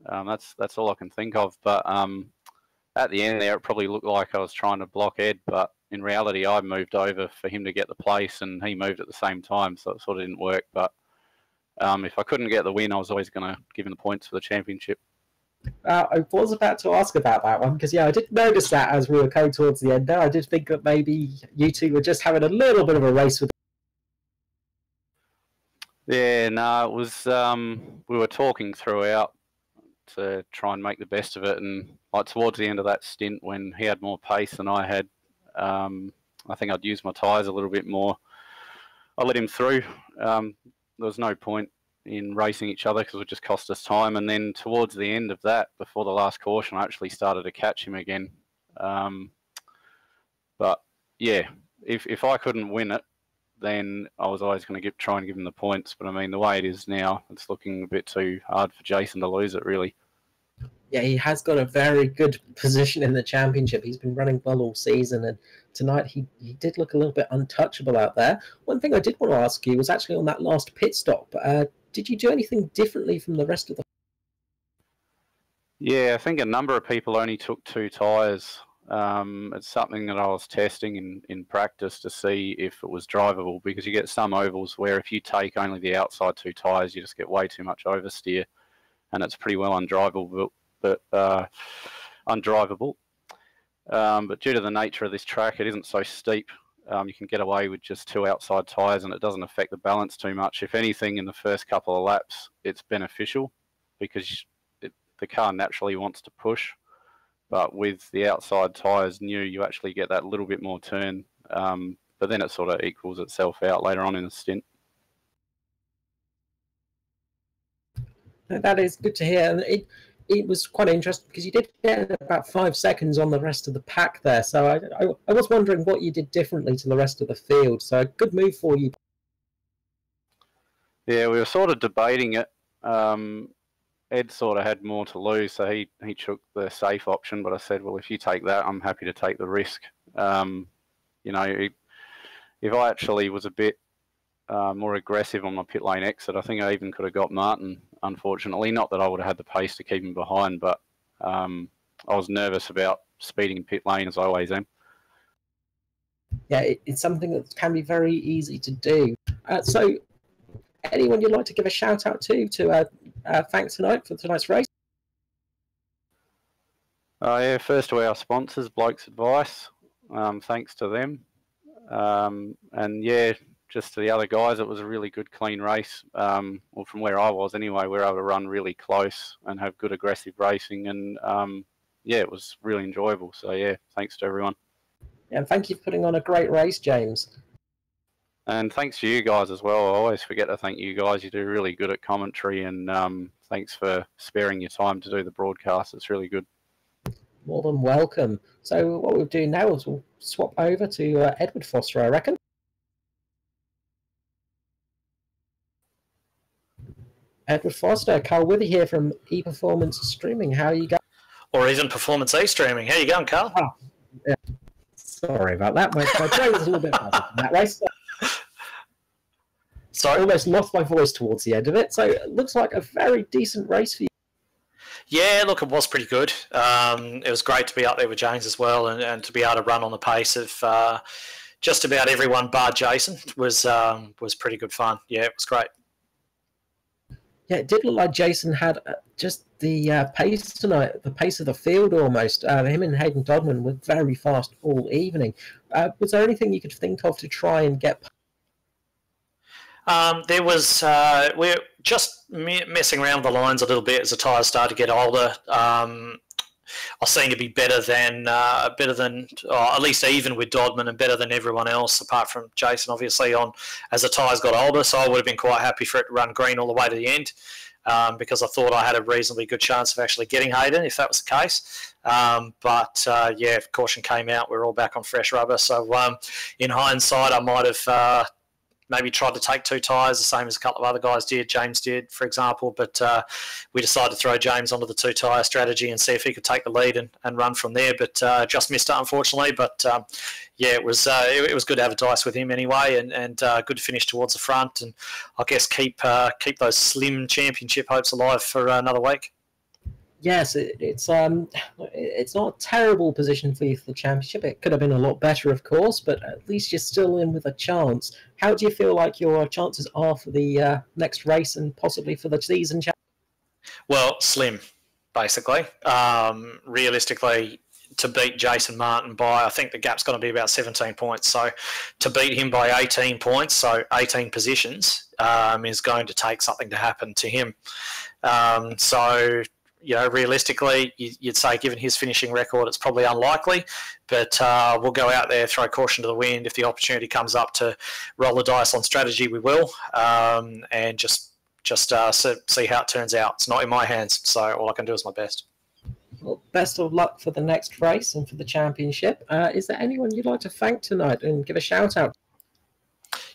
[SPEAKER 3] That's all I can think of. But at the end there, it probably looked like I was trying to block Ed, but in reality, I moved over for him to get the place, and he moved at the same time, so it sort of didn't work. But if I couldn't get the win, I was always going to give him the points for the championship.
[SPEAKER 1] I was about to ask about that one, because, yeah, I did notice that as we were coming towards the end there. I did think that maybe you two were just having a little bit of a race with.
[SPEAKER 3] Yeah, no, it was, we were talking throughout to try and make the best of it, and like towards the end of that stint when he had more pace than I had, I think I'd used my tyres a little bit more. I let him through. There was no point in racing each other because it would just cost us time. And then towards the end of that, before the last caution, I actually started to catch him again. But yeah, if I couldn't win it, then I was always going to try and give him the points. But I mean, the way it is now, it's looking a bit too hard for Jason to lose it, really.
[SPEAKER 1] Yeah, he has got a very good position in the championship. He's been running well all season, and tonight he did look a little bit untouchable out there. One thing I did want to ask you was actually on that last pit stop. Did you do anything differently from the rest of the...
[SPEAKER 3] Yeah, I think a number of people only took 2 tyres. It's something that I was testing in practice to see if it was drivable, because you get some ovals where if you take only the outside 2 tyres, you just get way too much oversteer, and it's pretty well undrivable. But due to the nature of this track, it isn't so steep. You can get away with just 2 outside tyres, and it doesn't affect the balance too much. If anything, in the first couple of laps, it's beneficial because the car naturally wants to push. But with the outside tyres new, you actually get that little bit more turn. But then it sort of equals itself out later on in the stint.
[SPEAKER 1] That is good to hear. It was quite interesting because you did get about 5 seconds on the rest of the pack there. So I was wondering what you did differently to the rest of the field. So a good move for you.
[SPEAKER 3] Yeah, we were sort of debating it. Ed sort of had more to lose, so he took the safe option. But I said, well, if you take that, I'm happy to take the risk. You know, if I actually was a bit more aggressive on my pit lane exit, I think I even could have got Martin, unfortunately. Not that I would have had the pace to keep him behind, but I was nervous about speeding in pit lane, as I always am.
[SPEAKER 1] Yeah, it's something that can be very easy to do. So anyone you'd like to give a shout out to thanks tonight for tonight's race.
[SPEAKER 3] Yeah, first to our sponsors, Blokes Advice. Thanks to them. And yeah, just to the other guys, it was a really good, clean race. Well, from where I was anyway, we were able to run really close and have good aggressive racing. And yeah, it was really enjoyable. So yeah, thanks to everyone.
[SPEAKER 1] Yeah, and thank you for putting on a great race, James.
[SPEAKER 3] And thanks to you guys as well. I always forget to thank you guys. You do really good at commentary, and thanks for sparing your time to do the broadcast. It's really good.
[SPEAKER 1] More than welcome. So what we'll do now is we'll swap over to Edward Foster, I reckon. Edward Foster, Carl Withy here from ePerformance Streaming. How are you going?
[SPEAKER 4] Or even Performance A Streaming. How you going, Carl?
[SPEAKER 1] Oh, yeah. Sorry about that. My brain was a little bit buzzed in that race. So I almost lost my voice towards the end of it. So it looks like a very decent race for you.
[SPEAKER 4] Yeah, look, it was pretty good. It was great to be up there with James as well, and to be able to run on the pace of just about everyone bar Jason was pretty good fun. Yeah, it was great.
[SPEAKER 1] Yeah, it did look like Jason had just the pace tonight, the pace of the field almost. Him and Hayden Dodman were very fast all evening. Was there anything you could think of to try and get?
[SPEAKER 4] There was we're just messing around with the lines a little bit as the tyres started to get older. I seem to be better than at least even with Dodman, and better than everyone else apart from Jason, obviously, on as the tyres got older. So I would have been quite happy for it to run green all the way to the end, because I thought I had a reasonably good chance of actually getting Hayden if that was the case. But yeah, caution came out. We're all back on fresh rubber. So in hindsight, I might have maybe tried to take two tyres, the same as a couple of other guys did. James did, for example, but we decided to throw James onto the two-tyre strategy and see if he could take the lead and run from there, but just missed it, unfortunately. But yeah, it was good to have a dice with him anyway, and good to finish towards the front, and I guess keep those slim championship hopes alive for another week.
[SPEAKER 1] Yes, it's not a terrible position for you for the championship. It could have been a lot better, of course, but at least you're still in with a chance. How do you feel like your chances are for the next race and possibly for the season championship?
[SPEAKER 4] Well, slim, basically. Realistically, to beat Jason Martin by, I think the gap's going to be about 17 points. So to beat him by 18 points, so 18 positions, is going to take something to happen to him. So, you know, realistically, you'd say given his finishing record, it's probably unlikely. But we'll go out there, throw caution to the wind. If the opportunity comes up to roll the dice on strategy, we will, and just see how it turns out. It's not in my hands, so all I can do is my best.
[SPEAKER 1] Well, best of luck for the next race and for the championship. Is there anyone you'd like to thank tonight and give a shout out?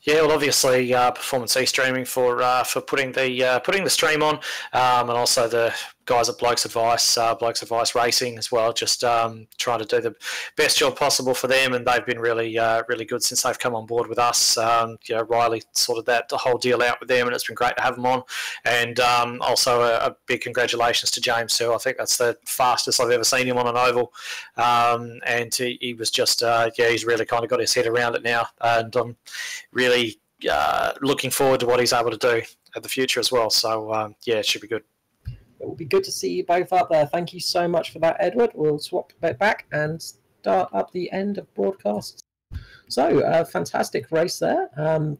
[SPEAKER 4] Yeah, well, obviously, Performance E Streaming for putting the stream on, and also the guys at Blokes Advice Racing as well. Just trying to do the best job possible for them, and they've been really good since they've come on board with us. You know, Riley sorted the whole deal out with them, and it's been great to have them on. And also a big congratulations to James, who I think that's the fastest I've ever seen him on an oval. And he was just he's really kind of got his head around it now, and I'm really looking forward to what he's able to do at the future as well. So yeah, it should be good.
[SPEAKER 1] It will be good to see you both up there. Thank you so much for that, Edward. We'll swap back and start up the end of broadcasts. So, fantastic race there. Going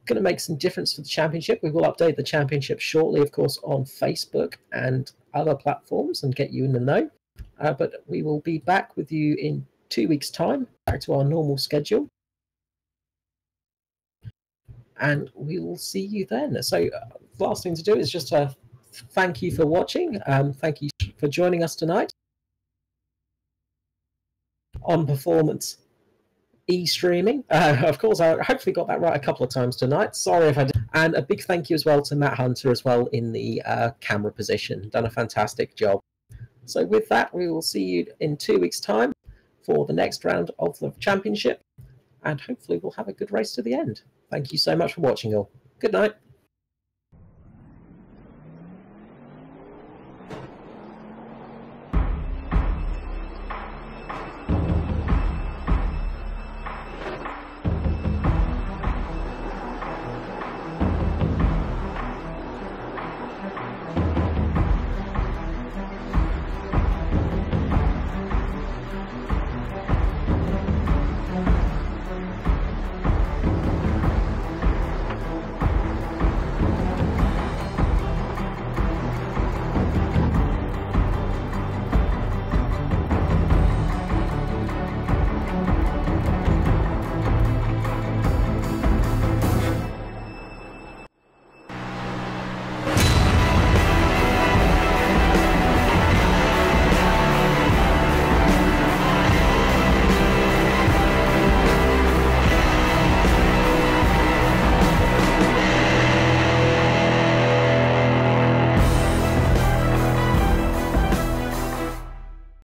[SPEAKER 1] to make some difference for the championship. We will update the championship shortly, of course, on Facebook and other platforms and get you in the know. But we will be back with you in 2 weeks' time, back to our normal schedule. And we will see you then. So, last thing to do is just thank you for watching. Thank you for joining us tonight on Performance E-Streaming. Of course, I hopefully got that right a couple of times tonight. Sorry if I did. And a big thank you as well to Matt Hunter as well in the camera position. Done a fantastic job. So with that, we will see you in 2 weeks' time for the next round of the championship. And hopefully we'll have a good race to the end. Thank you so much for watching all. Good night.